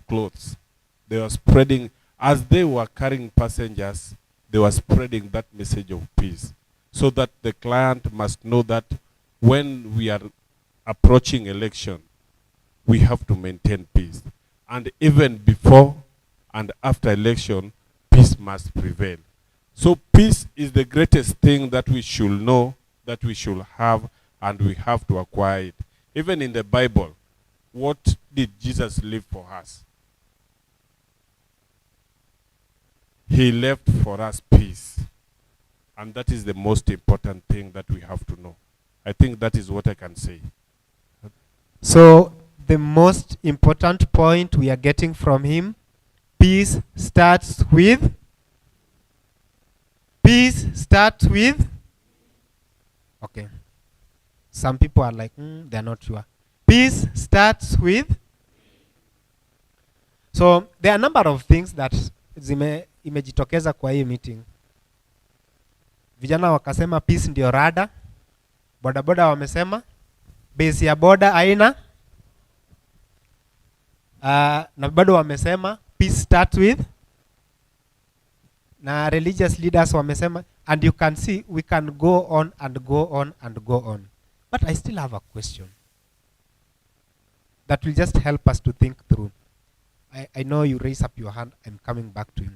clothes. They were spreading, as they were carrying passengers, they were spreading that message of peace, so that the client must know that when we are approaching election, we have to maintain peace. And even before and after election, peace must prevail. So peace is the greatest thing that we should know, that we should have, and we have to acquire it. Even in the Bible, what did Jesus leave for us? He left for us peace. And that is the most important thing that we have to know. I think that is what I can say. So the most important point we are getting from him, peace starts with, okay. Some people are like, they're not sure. Peace starts with. So there are a number of things that imejitokeza kwa hii meeting. Vijana wakasema peace ndio rada. Boda boda wamesema base ya boda aina. Na bado wamesema peace starts with. Na religious leaders wamesema, and you can see we can go on and go on and go on. But I still have a question that will just help us to think through. I know you raise up your hand, I'm coming back to you.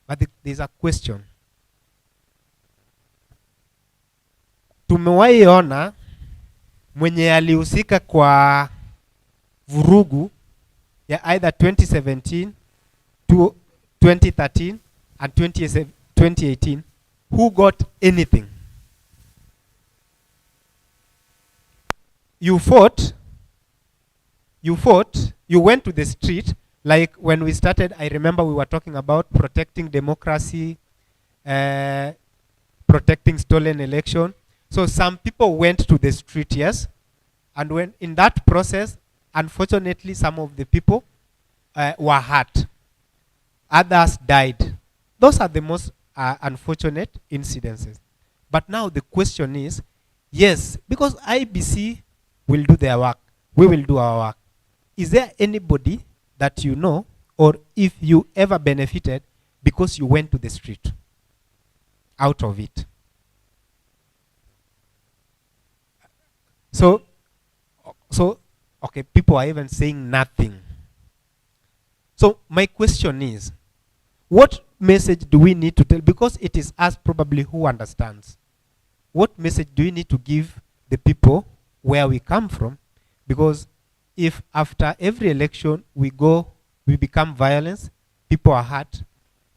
But there's a question. Tumewahi ona mwenye alihusika kwa vurugu ya either 2017 to 2013 and 2018 who got anything? You fought, you went to the street, like when we started, I remember we were talking about protecting democracy, protecting stolen election. So some people went to the street, yes, and when in that process, unfortunately, some of the people were hurt. Others died. Those are the most unfortunate incidences. But now the question is, yes, because IBC will do their work, we will do our work. Is there anybody that you know, or if you ever benefited because you went to the street out of it? So, okay, people are even saying nothing. So my question is, what message do we need to tell? Because it is us probably who understands. What message do we need to give the people where we come from? Because if after every election we become violence, people are hurt,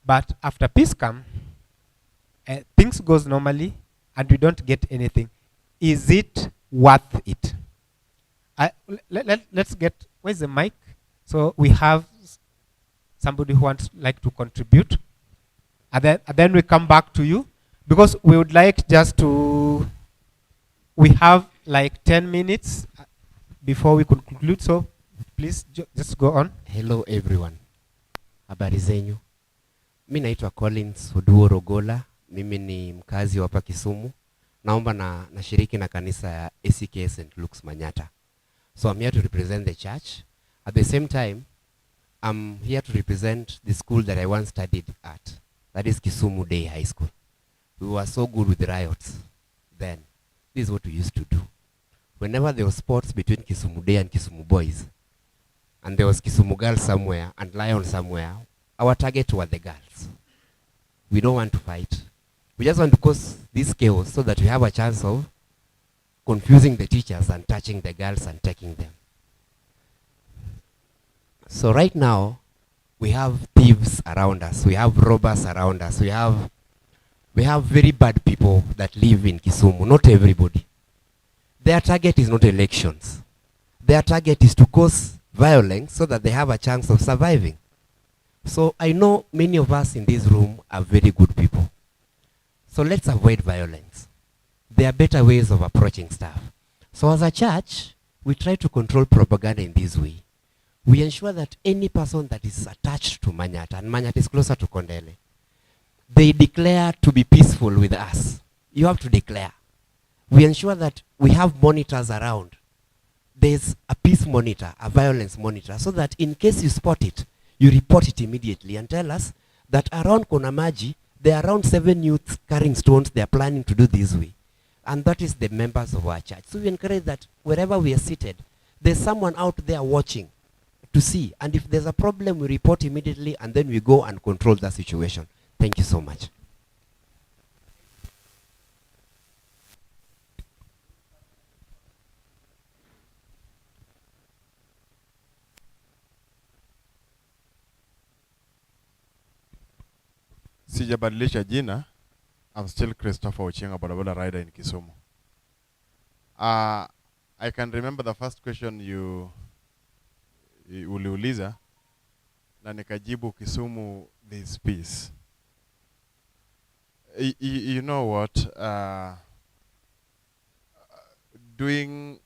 but after peace comes, things goes normally and we don't get anything. Is it worth it? Let's get, where's the mic? So we have somebody who wants like to contribute. And then we come back to you, because we would like just to, we have like 10 minutes before we conclude, so please just go on. Hello everyone. Habari zenyu. Mimi naitwa Collins Oduo Rogola. Mimi ni mkazi wa hapa Kisumu. Naomba nashiriki na kanisa ya ACK St. Luke's Manyata. So I'm here to represent the church. At the same time, I'm here to represent the school that I once studied at. That is Kisumu Day High School. We were so good with the riots then. This is what we used to do. Whenever there was sports between Kisumu Day and Kisumu boys, and there was Kisumu girls somewhere and Lion somewhere, our target were the girls. We don't want to fight. We just want to cause this chaos so that we have a chance of confusing the teachers and touching the girls and taking them. So right now, we have thieves around us. We have robbers around us. We have very bad people that live in Kisumu. Not everybody. Their target is not elections. Their target is to cause violence so that they have a chance of surviving. So I know many of us in this room are very good people. So let's avoid violence. There are better ways of approaching stuff. So as a church, we try to control propaganda in this way. We ensure that any person that is attached to Manyata, and Manyata is closer to Kondele, they declare to be peaceful with us. You have to declare. We ensure that we have monitors around. There's a peace monitor, a violence monitor, so that in case you spot it, you report it immediately and tell us that around Konamaji, there are around 7 youths carrying stones. They are planning to do this way. And that is the members of our church. So we encourage that wherever we are seated, there's someone out there watching to see. And if there's a problem, we report immediately and then we go and control that situation. Thank you so much. Sijabadilisha jina. I'm still Christopher Ochenga, bodaboda rider in Kisumu. I can remember the first question you uliuliza na nikajibu Kisumu this peace. You know what? Doing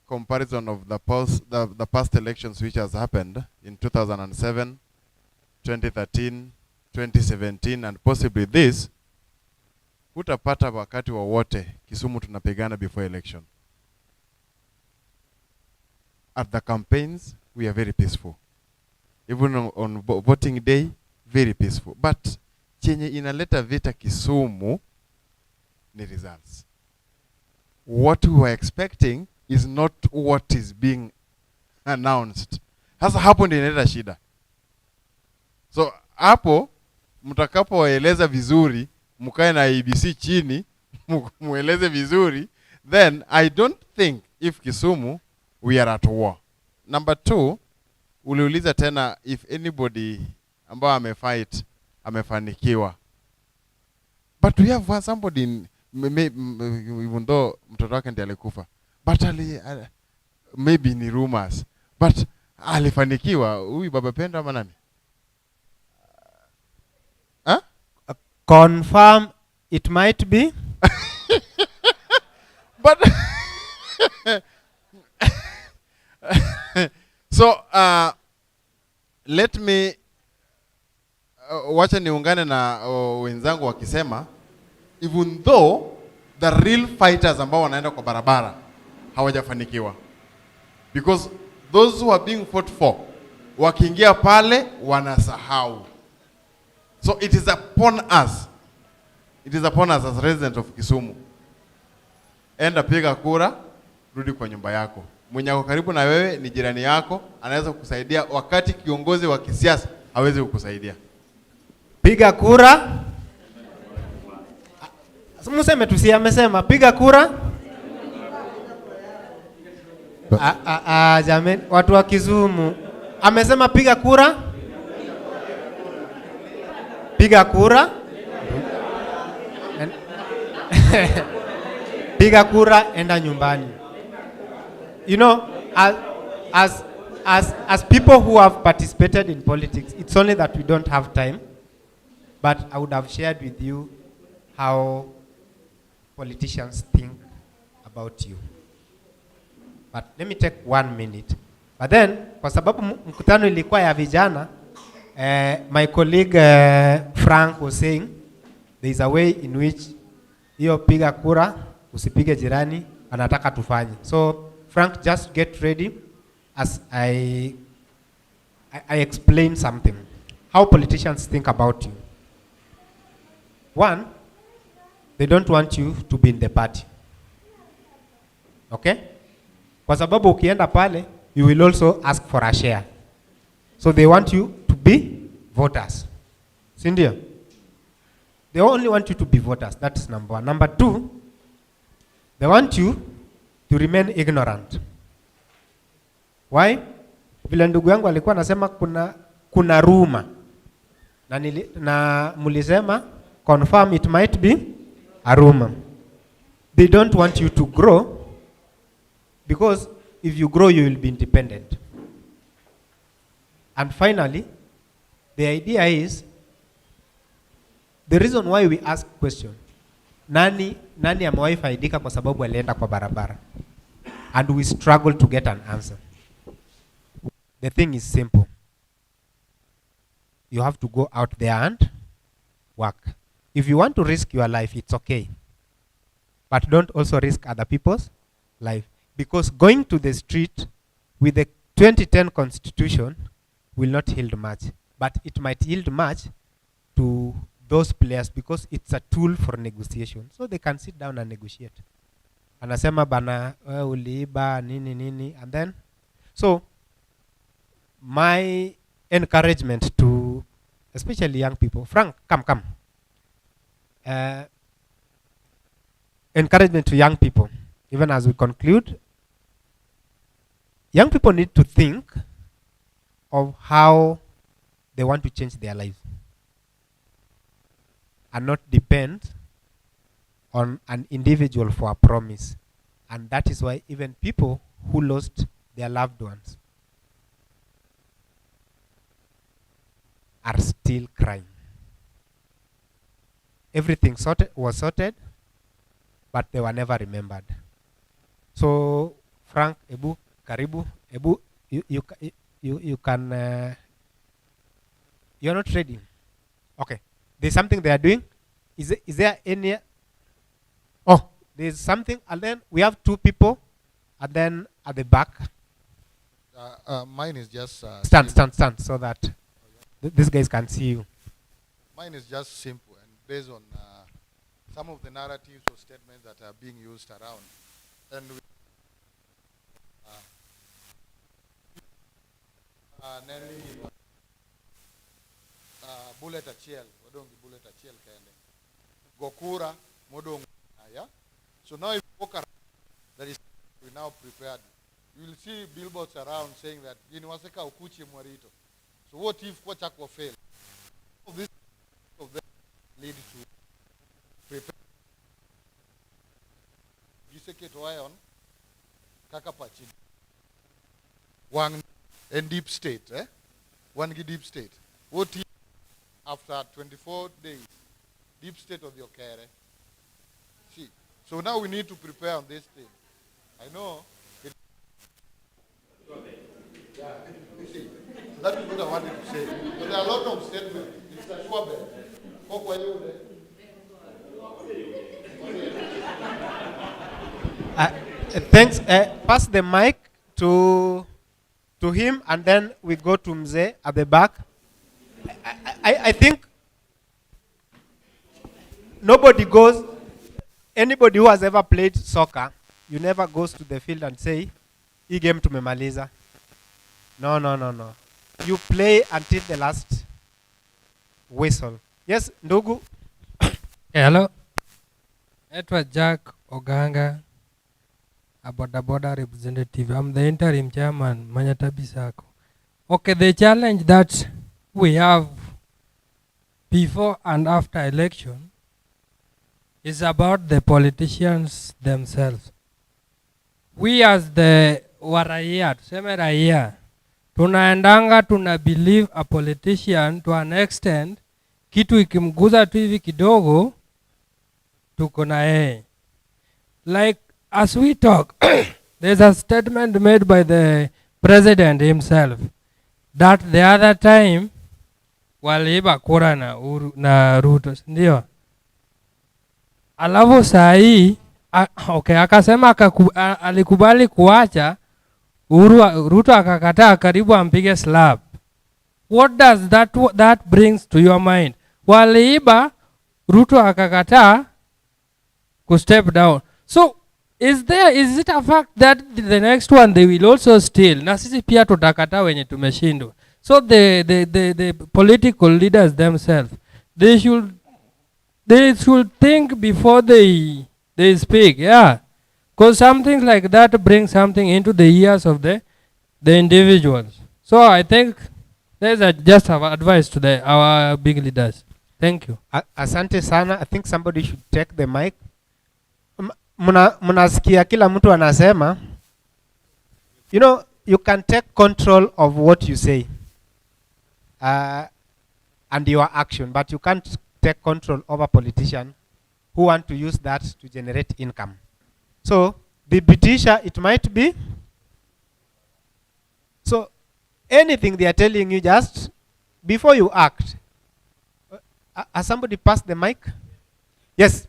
comparison of the past elections which has happened in 2007, 2013, 2017 and possibly this, hutapata wakati wowote Kisumu tunapigana before election. At the campaigns, we are very peaceful. Even on voting day, very peaceful. But chenye inaleta vita Kisumu ni results. What we were expecting is not what is being announced. Hasa hapo ndio inaleta shida. So hapo mtakapoeleza vizuri, mkae na ABC chini, mueleze vizuri, then I don't think if Kisumu we are at war. Number 2, uliuliza tena if anybody ambao amefight amefanikiwa. But we have somebody even though mtoto wake ndiye alikufa. But maybe ni rumors. But alifanikiwa huyu baba Pendo ama nani? Confirm it might be. But so let me wacha niungane na wenzangu wakisema even though the real fighters ambao wanaenda kwa barabara hawajafanikiwa, because those who are being fought for wakiingia pale wanasahau. So it is upon us. It is upon us as residents of Kisumu. Enda piga kura, rudi kwa nyumba yako. Mwenye ako karibu na wewe ni jirani yako, anaweza kukusaidia wakati kiongozi wa kisiasa hawezi kukusaidia. Piga kura. Museme tusi amesema piga kura. Jamani, watu wa Kisumu amesema piga kura. Piga kura. Piga kura, enda nyumbani. You know, as people who have participated in politics, it's only that we don't have time. But I would have shared with you how politicians think about you. But let me take 1 minute. But then, kwa sababu mkutano ilikuwa ya vijana, my colleague Frank was saying there is a way in which hiyo piga kura usipige jirani anataka tufanye. So Frank, just get ready as I explain something. How politicians think about you. 1, they don't want you to be in the party. Okay? Kwa sababu ukienda pale, you will also ask for a share. So they want you to be voters. Sindio? They only want you to be voters. That's number one. Number two, they want you to remain ignorant. Why? Vile ndugu yangu alikuwa anasema kuna rumor. Na mulisema confirm it might be a rumor. They don't want you to grow, because if you grow you will be independent. And finally, the idea is, the reason why we ask question, nani amewahi faidika kwa sababu alienda kwa barabara? And we struggle to get an answer. The thing is simple. You have to go out there and work. If you want to risk your life, it's okay. But don't also risk other people's life. Because going to the street with the 2010 constitution will not yield much. But it might yield much to those players, because it's a tool for negotiation. So they can sit down and negotiate. Anasema bana uliiba nini. And then, so my encouragement to especially young people, Frank, come. Encouragement to young people, even as we conclude, young people need to think of how they want to change their lives and not depend on an individual for a promise. And that is why even people who lost their loved ones are still crying. Everything was sorted, but they were never remembered. So, Frank, Ebu, Karibu, Ebu, you can, you're not ready. Okay, there's something they are doing. Is there any, oh, there's something, and then we have two people, and then at the back. Mine is just... stand, so that these guys can see you. Mine is just simple and based on some of the narratives or statements that are being used around. And we, bullet a chiel, wadongi bullet a chiel kende. Gokura, modong ya. So now if you walk around, that is we now prepared. You will see billboards around saying that Yiniwaseka ukuchi mwarito. So what if kwa chako fail? Of this of them lead to prepare. Giseke to iron kakapachi. One and deep state, One deep state. What if after 24 days, deep state of your care? See. So now we need to prepare on this thing. I know. See, that is what I wanted to say. But there are a lot of statements. It's a sure Thanks. Pass the mic to him, and then we go to Mzee at the back. I think anybody who has ever played soccer, you never goes to the field and say, "Hii game tumemaliza." No. You play until the last whistle. Yes, ndugu. Hello. Edward Jack Oganga, a boda representative. I'm the interim chairman, Manyatabi Sako. Okay, the challenge that we have before and after election is about the politicians themselves. We as the waraia, tuseme raia, tunaendanga tuna believe a politician to an extent, kitu ikimguza tu hivi kidogo, tuko na yeye. Like as we talk, there's a statement made by the president himself that the other time waliiba kura na Ruto, ndio. Alafu saa hii, okay, akasema alikubali kuacha, Ruto akakataa karibu ampige slap. What does that brings to your mind? Waliiba, Ruto akakataa ku step down. So is it a fact that the next one they will also steal? Na sisi pia tutakataa wenye tumeshindwa. So the political leaders themselves, they they should think before they speak. Yeah, because something like that brings something into the ears of the individuals. So I think there's just our advice to our big leaders. Thank you. Asante sana. I think somebody should take the mic. Mnasikia kila mtu anasema, you know, you can take control of what you say and your action, but you can't take control over politicians who want to use that to generate income. So the Britisher, it might be. So anything they are telling you, just before you act. Has somebody passed the mic? Yes.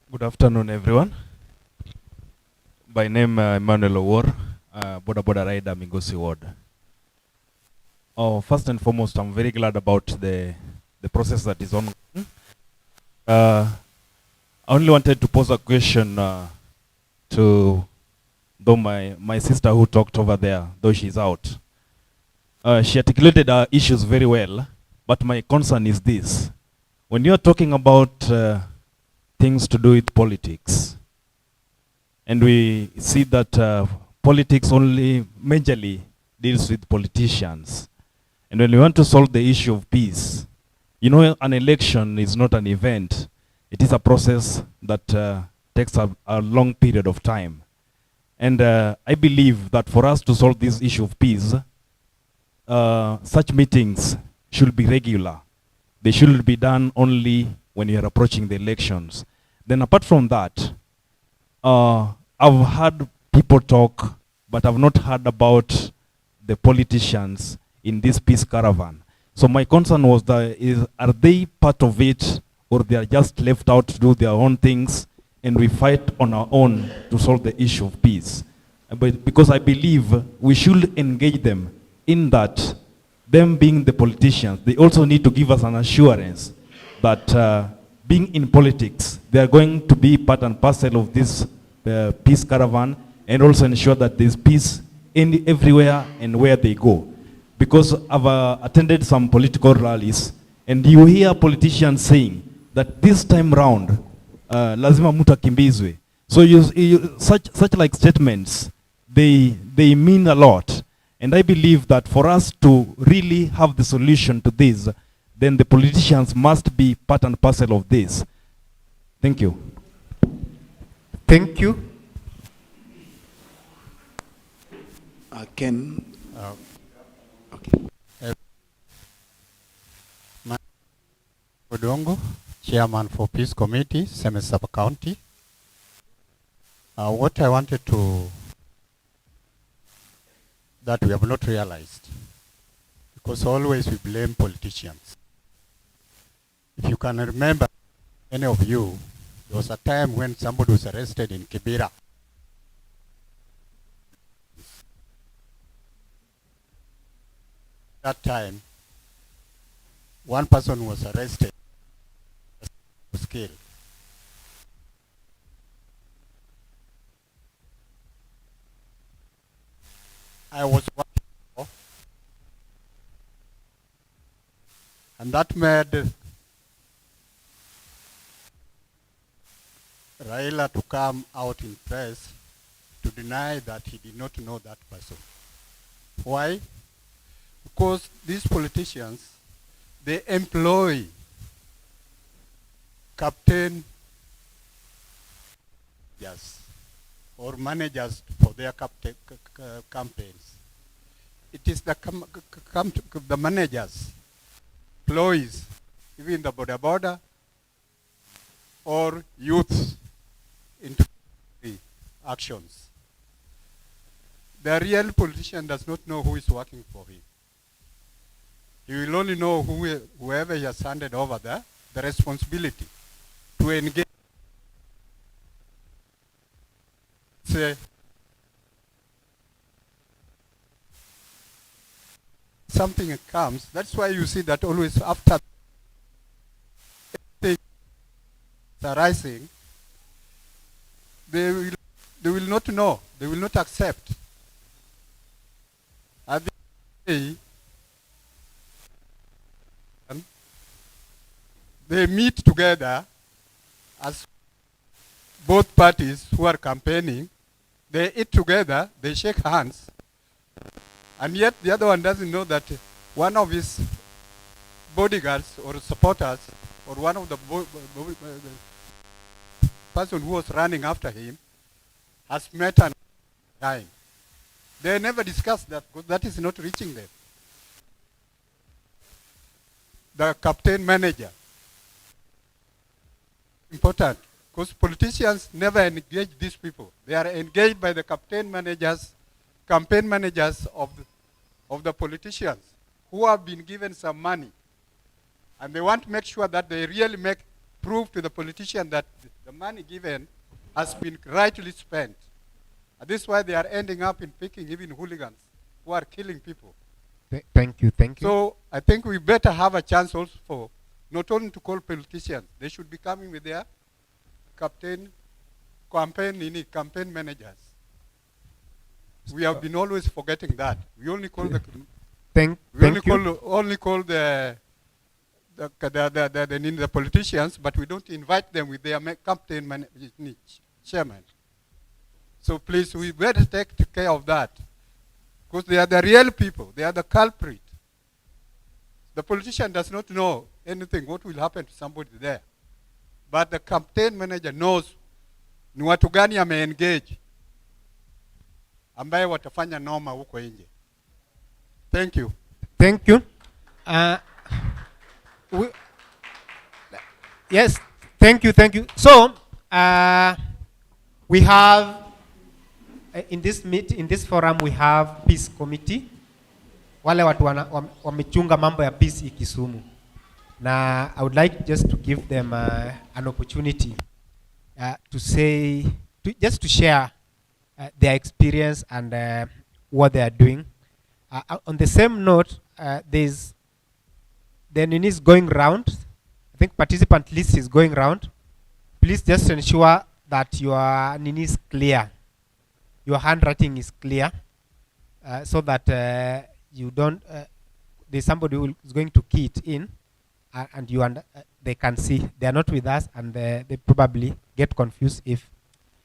Good afternoon, everyone. By name Emmanuel Owor, Boda Boda Rider, Migosi Ward. First and foremost, I'm very glad about the process that is ongoing. I only wanted to pose a question to my sister who talked over there, though she's out. She articulated our issues very well, but my concern is this. When you're talking about things to do with politics, and we see that politics only majorly deals with politicians, and when we want to solve the issue of peace, you know, an election is not an event. It is a process that takes a long period of time. And I believe that for us to solve this issue of peace, such meetings should be regular. They should be done only when you are approaching the elections. Then apart from that, I've heard people talk, but I've not heard about the politicians in this peace caravan. So my concern was are they part of it, or they are just left out to do their own things, and we fight on our own to solve the issue of peace? But because I believe we should engage them in that, them being the politicians, they also need to give us an assurance that being in politics, they are going to be part and parcel of this peace caravan, and also ensure that there's peace everywhere and where they go. Because I've attended some political rallies, and you hear politicians saying that this time round, lazima mtu akimbizwe. So such like statements, they mean a lot. And I believe that for us to really have the solution to this, then the politicians must be part and parcel of this. Thank you. Thank you. Ken. Odongo, Chairman for Peace Committee, Seme Sub-County. What I wanted that we have not realized, because always we blame politicians. If you can remember, any of you, there was a time when somebody was arrested in Kibera. That time, one person was arrested, was killed. I was watching, and that made Raila to come out in press to deny that he did not know that person. Why? Because these politicians, they employ captain or managers for their campaigns. It is the managers, employees, even the border or youths into actions. The real politician does not know who is working for him. He will only know whoever he has handed over the responsibility to engage. Something comes, that's why you see that always after things are rising, they will not know, they will not accept. At the end, they meet together as both parties who are campaigning, they eat together, they shake hands, and yet the other one doesn't know that one of his bodyguards or supporters or one of the person who was running after him has met and dying. They never discuss that because that is not reaching them. The captain manager, important, because politicians never engage these people. They are engaged by the campaign managers of the politicians who have been given some money. And they want to make sure that they really prove to the politician that the money given has been rightly spent. And this is why they are ending up in picking even hooligans who are killing people. Thank you. So I think we better have a chance also for not only to call politicians, they should be coming with their campaign managers. We have been always forgetting that. We only call the politicians, but we don't invite them with their campaign chairman. So please, we better take care of that. Because they are the real people. They are the culprit. The politician does not know anything, what will happen to somebody there. But the campaign manager knows ni watu gani ame-engage ambaye watafanya noma huko nje. Thank you. Thank you. Yes, thank you. So, we have in this forum we have peace committee. Wale watu wamechunga mambo ya peace Kisumu. Na I would like just to give them an opportunity to share their experience and what they are doing. On the same note, there's the NINIS going round. I think participant list is going round. Please just ensure that your NINI is clear. Your handwriting is clear, so that you don't. There's somebody who is going to key it in, and they can see. They are not with us, and they probably get confused if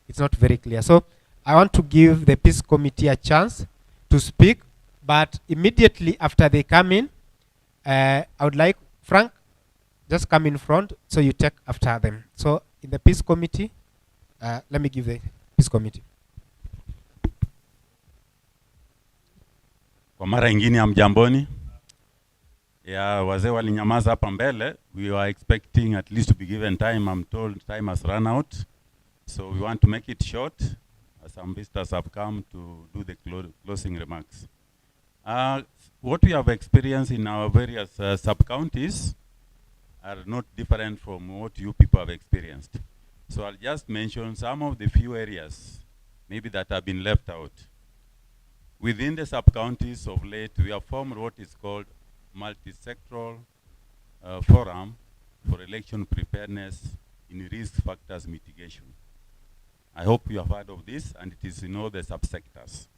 it's not very clear. So I want to give the peace committee a chance to speak, but immediately after they come in, I would like Frank just come in front, so you take after them. So in the peace committee, let me give the peace committee. Kwa mara ingine hamjamboni. Ya wazee walinyamaza hapa mbele. We were expecting at least to be given time. I'm told time has run out. So we want to make it short. Some visitors have come to do the closing remarks. What we have experienced in our various sub-counties are not different from what you people have experienced. So I'll just mention some of the few areas maybe that have been left out. Within the sub-counties of late, we have formed what is called Multi-Sectoral Forum for Election Preparedness in Risk Factors Mitigation. I hope you have heard of this, and it is in all the subsectors.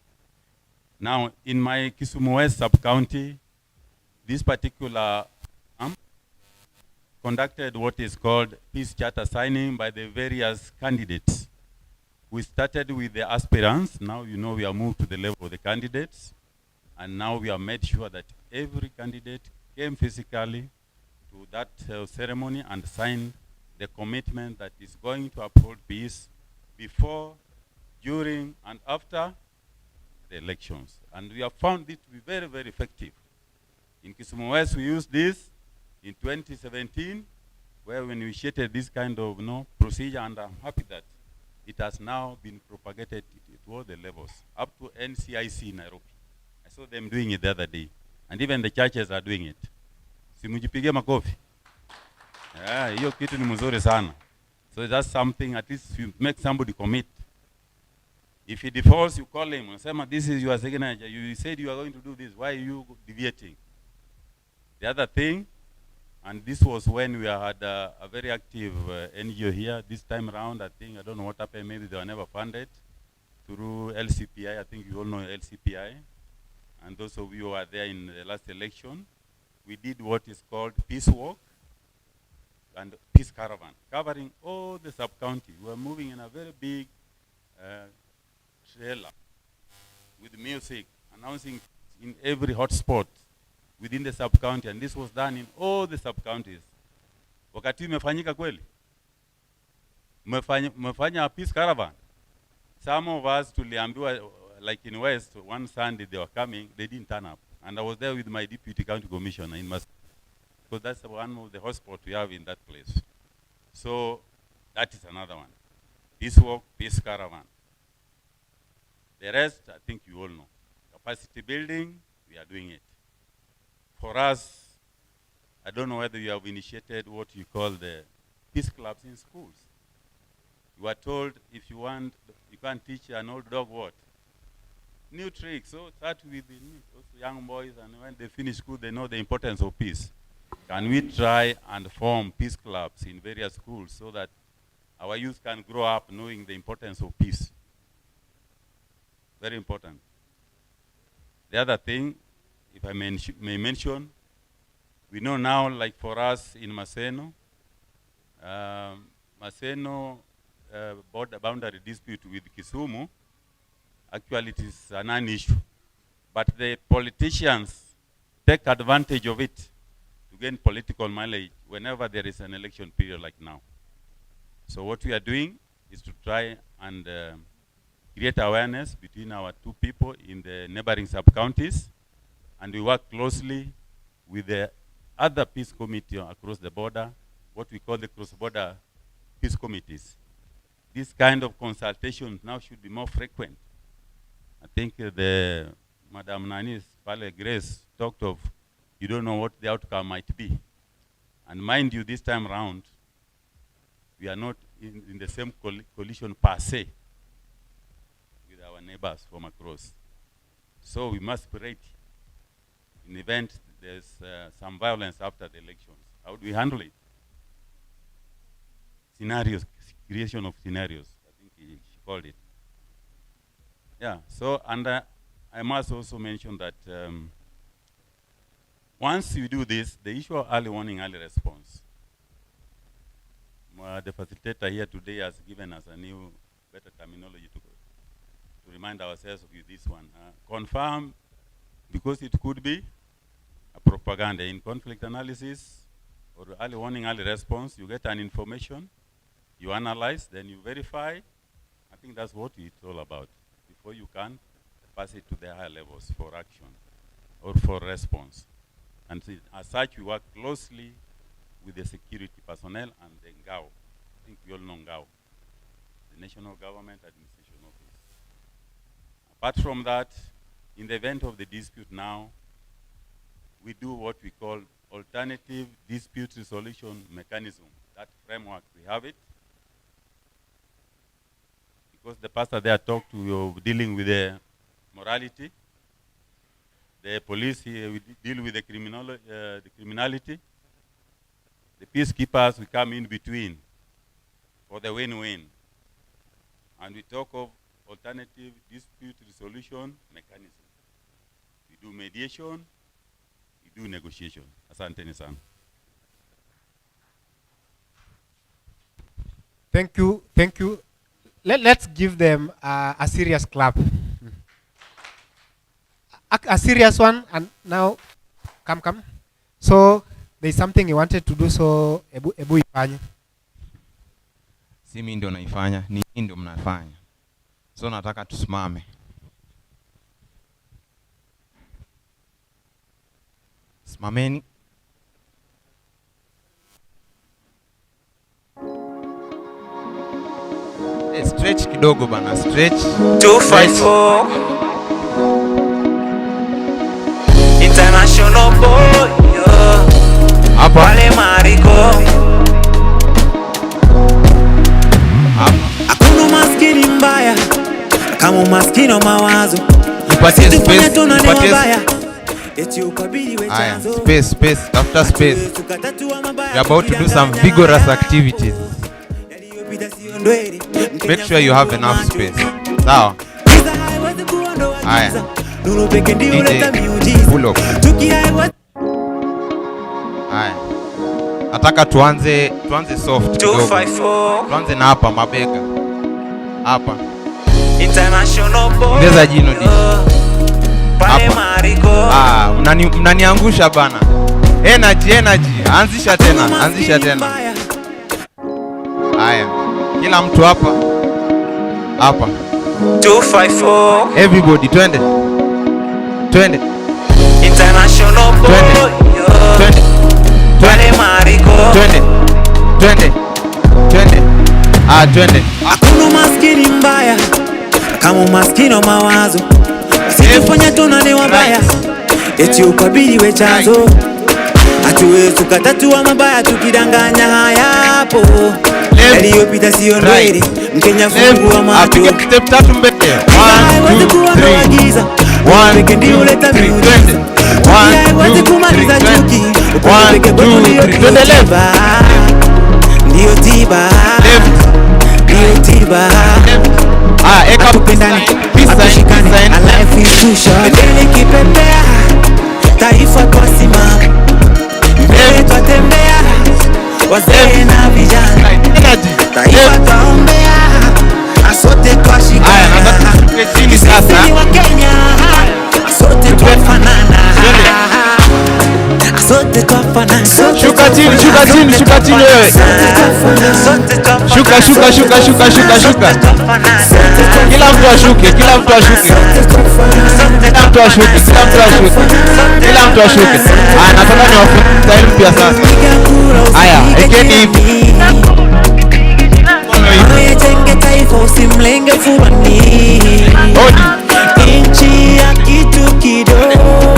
Now, in my Kisumu West sub-county, this particular conducted what is called peace charter signing by the various candidates. We started with the aspirants. Now you know we have moved to the level of the candidates. And now we have made sure that every candidate came physically to that ceremony and signed the commitment that is going to uphold peace before, during, and after the elections. And we have found it to be very, very effective. In Kisumu West, we used this in 2017, where we initiated this kind of procedure, and I'm happy that it has now been propagated to all the levels, up to NCIC in Nairobi. I saw them doing it the other day, and even the churches are doing it. Simujipige makofi. Yeah, hiyo kitu ni mzuri sana. So that's something, at least you make somebody commit. If he defaults, you call him and say, this is your signature. You said you are going to do this. Why are you deviating? The other thing, and this was when we had a very active NGO here. This time around, I don't know what happened. Maybe they were never funded through LCPI. I think you all know LCPI. And those of you who were there in the last election, we did what is called peace walk. peace caravan covering all the sub-county. We were moving in a very big trailer with music, announcing in every hotspot within the sub-county, and this was done in all the sub-counties. Wakati umefanyika kweli? Umefanya peace caravan? Some of us tuliambiwa, like in West, one Sunday they were coming, they didn't turn up. And I was there with my deputy county commissioner in Mas, because that's one of the hotspots we have in that place. So that is another one. Peace walk, peace caravan. The rest, I think you all know. Capacity building, we are doing it. For us, I don't know whether you have initiated what you call the peace clubs in schools. You are told if you want, you can't teach an old dog what? New tricks. So start with the young boys, and when they finish school, they know the importance of peace. Can we try and form peace clubs in various schools so that our youth can grow up knowing the importance of peace? Very important. The other thing, if I may mention, we know now, like for us in Maseno, border boundary dispute with Kisumu, actually it is a non-issue. But the politicians take advantage of it to gain political mileage whenever there is an election period like now. So what we are doing is to try and create awareness between our two people in the neighboring sub-counties, and we work closely with the other peace committee across the border, what we call the cross-border peace committees. This kind of consultation now should be more frequent. I think the Madam Nani's Pale Grace talked of, you don't know what the outcome might be. And mind you, this time around, we are not in the same coalition per se with our neighbors from across. So we must be ready. In the event there's some violence after the elections, how do we handle it? Scenarios, creation of scenarios, I think she called it. Yeah, so, and I must also mention that once you do this, the issue of early warning, early response. The facilitator here today has given us a new, better terminology to remind ourselves of this one. Confirm, because it could be a propaganda. In conflict analysis or early warning, early response, you get an information, you analyze, then you verify. I think that's what it's all about. Before you can pass it to the higher levels for action or for response. And as such, we work closely with the security personnel and the NGAO. I think we all know NGAO, the National Government Administration Office. Apart from that, in the event of the dispute now, we do what we call alternative dispute resolution mechanism. That framework, we have it. Because the pastor there talked to dealing with the morality. The police here, we deal with the criminality. The peacekeepers, we come in between for the win-win. And we talk of alternative dispute resolution mechanism. We do mediation, we do negotiation. Asanteni sana. Thank you, thank you. Let's give them a serious clap. A serious one, and now, come. So, there's something you wanted to do, so ebu ifanye. Si mimi ndio naifanya, ni ndio mnafanya. So nataka tusimame. Simameni. Stretch kidogo bana, stretch. 254 International boy, hapa wale mariko. Hakuna maskini mbaya kama umaskini wa mawazo. Nipatie space, nipatie eti ukabili we chanzo. Space, after space. We are about to do some vigorous activities. Make sure you have enough space. Sawa. Haya. DJ, pull up. Haya. Nataka tuanze soft kidogo. Tuanze na hapa mabega. Hapa. International boy. Ongeza jino di. Pale Mariko. Mnaniangusha bana. Energy. Anzisha tena. Haya. Kila mtu hapa. 254. Everybody twende. International boy. Twende. Pale Mariko. Twende. Twende. Hakuna maskini mbaya kama maskini wa mawazo. Usifanye tunane wabaya. Eti ukabili we chanzo. Hatuwezi tukatatua mabaya tukidanganya hayapo. Yaliyopita sio ndwele. Mkenya fungu wa macho. Step 3 mbele. 1 2 3. 1 peke ndio uleta miujiza. 1 2 kumaliza chuki. 1 2 3. Twende left. Ndio tiba. Ndio tiba. Eka pendani. Tushikane. Life is too short. Mbele kipepea. Taifa kwa simama. Mbele twatembea. Wazee na vijana. Taifa twaombea. Asote twashikana. Sisi wa Kenya. Asote twafanana. Asote twafanana. Shuka chini wewe. Shuka. Kila mtu ashuke. Nataka niwafunze style mpya sasa. Haya, ekeni hivi. Jenge taifa usimlenge fuani. Inchi ya kitu kidogo.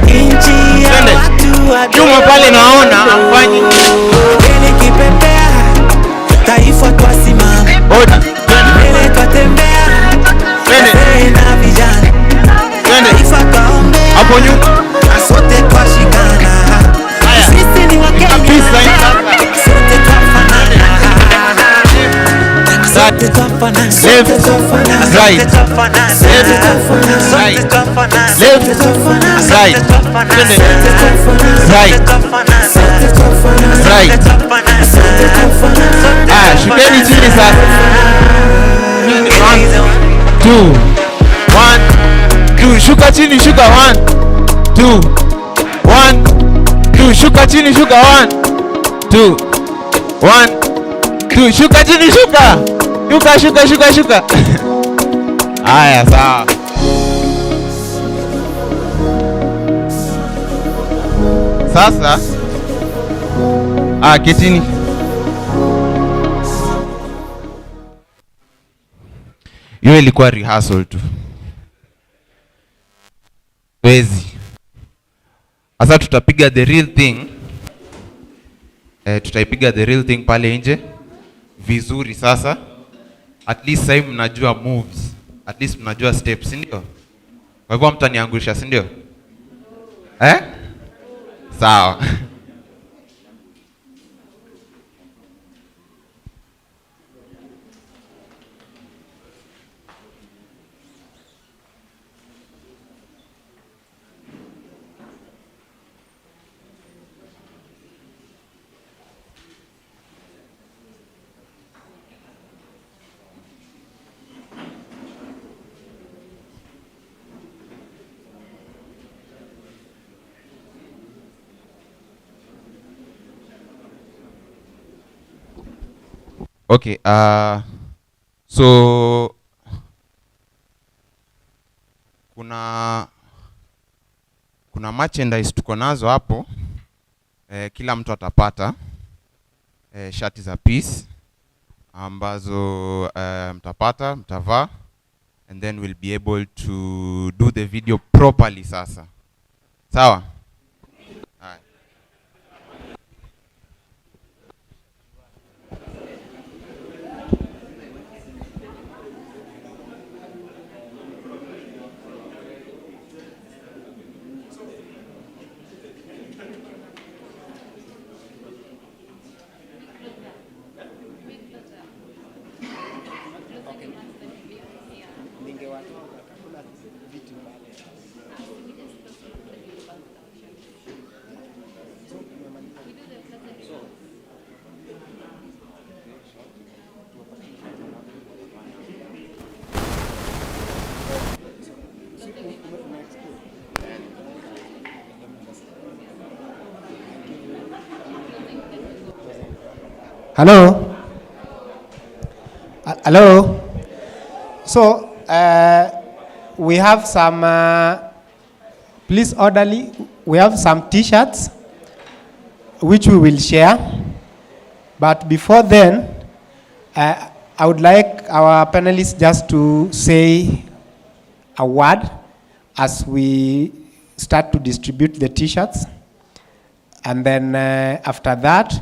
Inchi ya watu wadogo. Nyuma pale naona amfanyi. Mbele kipepea. Taifa twasimama. Mbele twatembea. Wazee na vijana. Taifa twaombea. Hapo nyuma. Asote twashikana. Sisi ni wa Kenya. Sote twafanana. Sote twafanana. Left, right. Shukeni chini sasa. 1 2 shuka chini 1 2 1 2 shuka chini 1 2 1 2 shuka chini shuka. Haya sawa. Sasa ketini. Hiyo ilikuwa rehearsal tu. Sasa tutapiga the real thing. Tutaipiga the real thing pale nje vizuri sasa. At least sasa mnajua moves. At least mnajua steps, si ndio? Kwa hivyo mtaniangusha, si ndio? Sawa. Okay, so kuna merchandise tuko nazo hapo. Kila mtu atapata shati za peace ambazo mtavaa, and then we'll be able to do the video properly sasa. Sawa? Hello? Hello? So, we have some, please orderly, we have some t-shirts which we will share. But before then, I would like our panelists just to say a word as we start to distribute the t-shirts. And then after that,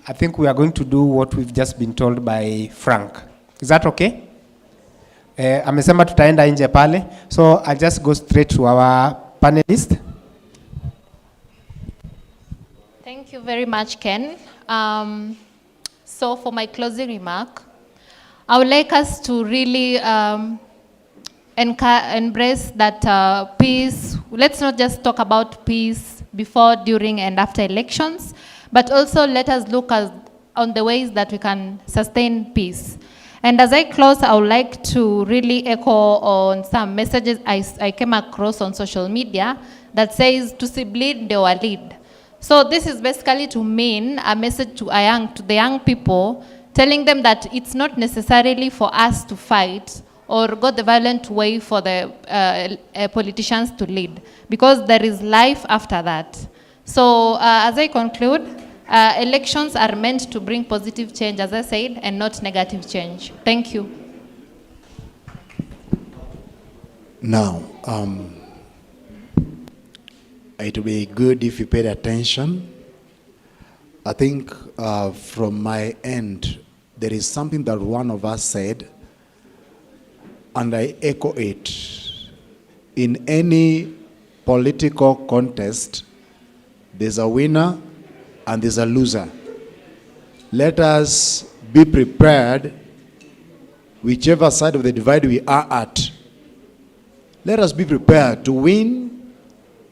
I think we are going to do what we've just been told by Frank. Is that okay? Amesema tutaenda nje pale. So I'll just go straight to our panelist. Thank you very much, Ken. So for my closing remark, I would like us to really embrace that peace. Let's not just talk about peace before, during, and after elections, but also let us look on the ways that we can sustain peace. And as I close, I would like to really echo on some messages I came across on social media that says, "Tusibleed ndio walid." So this is basically to mean a message to the young people, telling them that it's not necessarily for us to fight or go the violent way for the politicians to lead, because there is life after that. So as I conclude, elections are meant to bring positive change, as I said, and not negative change. Thank you. Now, it would be good if you paid attention. I think from my end, there is something that one of us said, and I echo it. In any political contest, there's a winner and there's a loser. Let us be prepared, whichever side of the divide we are at. Let us be prepared to win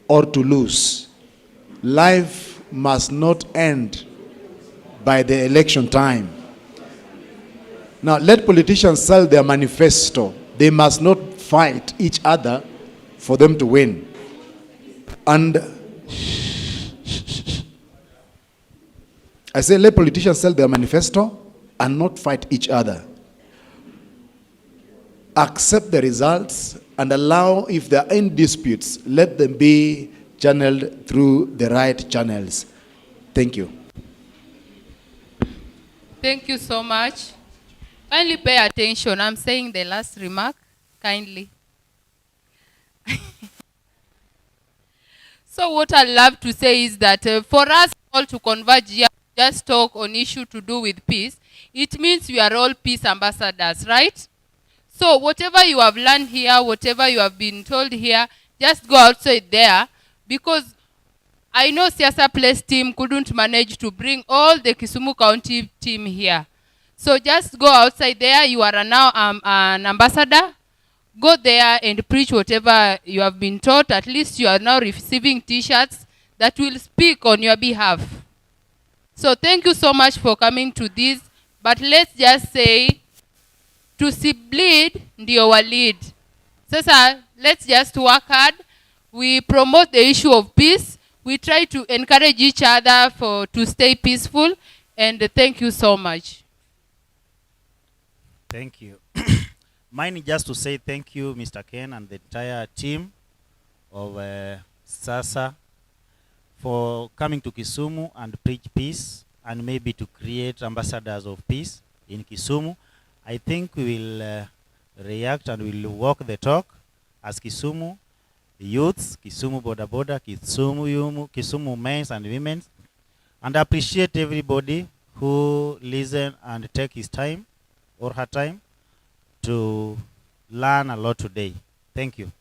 or to lose. Life must not end by the election time. Now, let politicians sell their manifesto. They must not fight each other for them to win. And I say, let politicians sell their manifesto and not fight each other. Accept the results and allow, if there are any disputes, let them be channeled through the right channels. Thank you. Thank you so much. Kindly pay attention. I'm saying the last remark. Kindly. So what I love to say is that for us all to converge here, just talk on issue to do with peace, it means we are all peace ambassadors, right? So whatever you have learned here, whatever you have been told here, just go outside there, because I know Siasa Place team couldn't manage to bring all the Kisumu County team here. So just go outside there. You are now an ambassador. Go there and preach whatever you have been taught. At least you are now receiving t-shirts that will speak on your behalf. So thank you so much for coming to this. But let's just say, tusibleed ndio walid. Sasa, let's just work hard. We promote the issue of peace. We try to encourage each other to stay peaceful. And thank you so much. Thank you. Mine is just to say thank you, Mr. Ken, and the entire team of SASA for coming to Kisumu and preach peace, and maybe to create ambassadors of peace in Kisumu. I think we will react and we will walk the talk as Kisumu youths, Kisumu Boda Boda, Kisumu men and women, and appreciate everybody who listen and take his time or her time to learn a lot today. Thank you.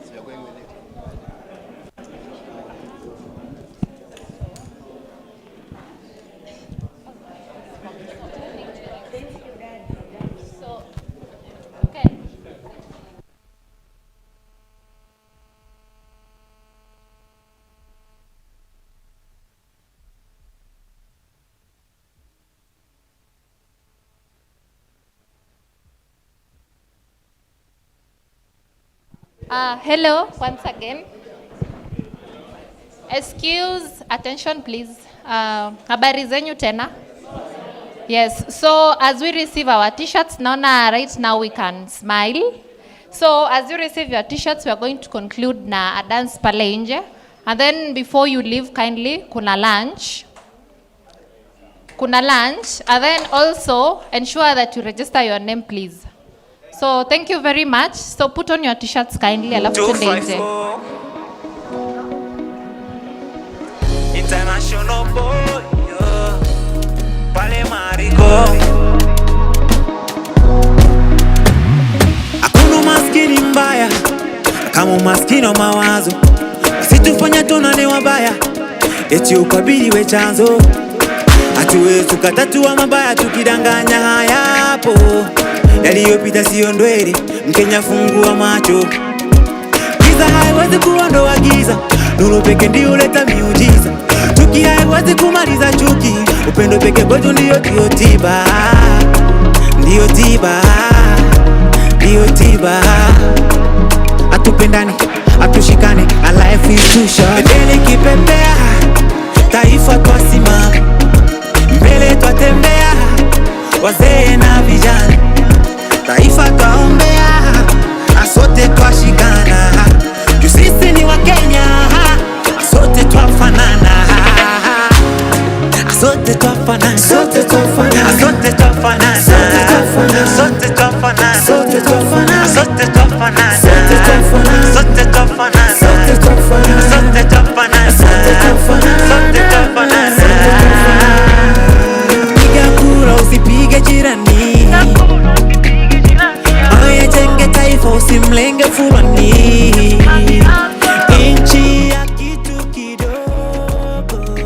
So you're going Hello, once again. Excuse, attention please. Habari zenyu tena? Yes, so as we receive our t-shirts, naona right now we can smile. So as you receive your t-shirts, we are going to conclude na a dance pale nje. And then before you leave, kindly, kuna lunch. And then also ensure that you register your name, please. So thank you very much. So put on your t-shirts kindly. Alafu tuende nje. International boy, pale Mariko. Hakuna maskini mbaya kama maskini wa mawazo. Situfanya tunane wabaya, eti ukabili we chanzo. Hatuwezi tukatatua mabaya tukidanganya hayapo. Yaliyopita sio ndwele, Mkenya fungua macho. Giza haiwezi kuondoa giza, nuru pekee ndio huleta miujiza. Chuki haiwezi kumaliza chuki, upendo pekee kwetu ndio tiba. Ndio tiba, ndio tiba. Atupendani, atushikane, a life is too short. Mbele kipepea, taifa twasimama. Mbele twatembea, wazee na vijana. Taifa twaombea, asote twashikana. Juu sisi ni wa Kenya, asote twafanana. Asote twafanana. Asote twafanana. Asote twafanana. Asote twafanana. Asote twafanana. Asote twafanana.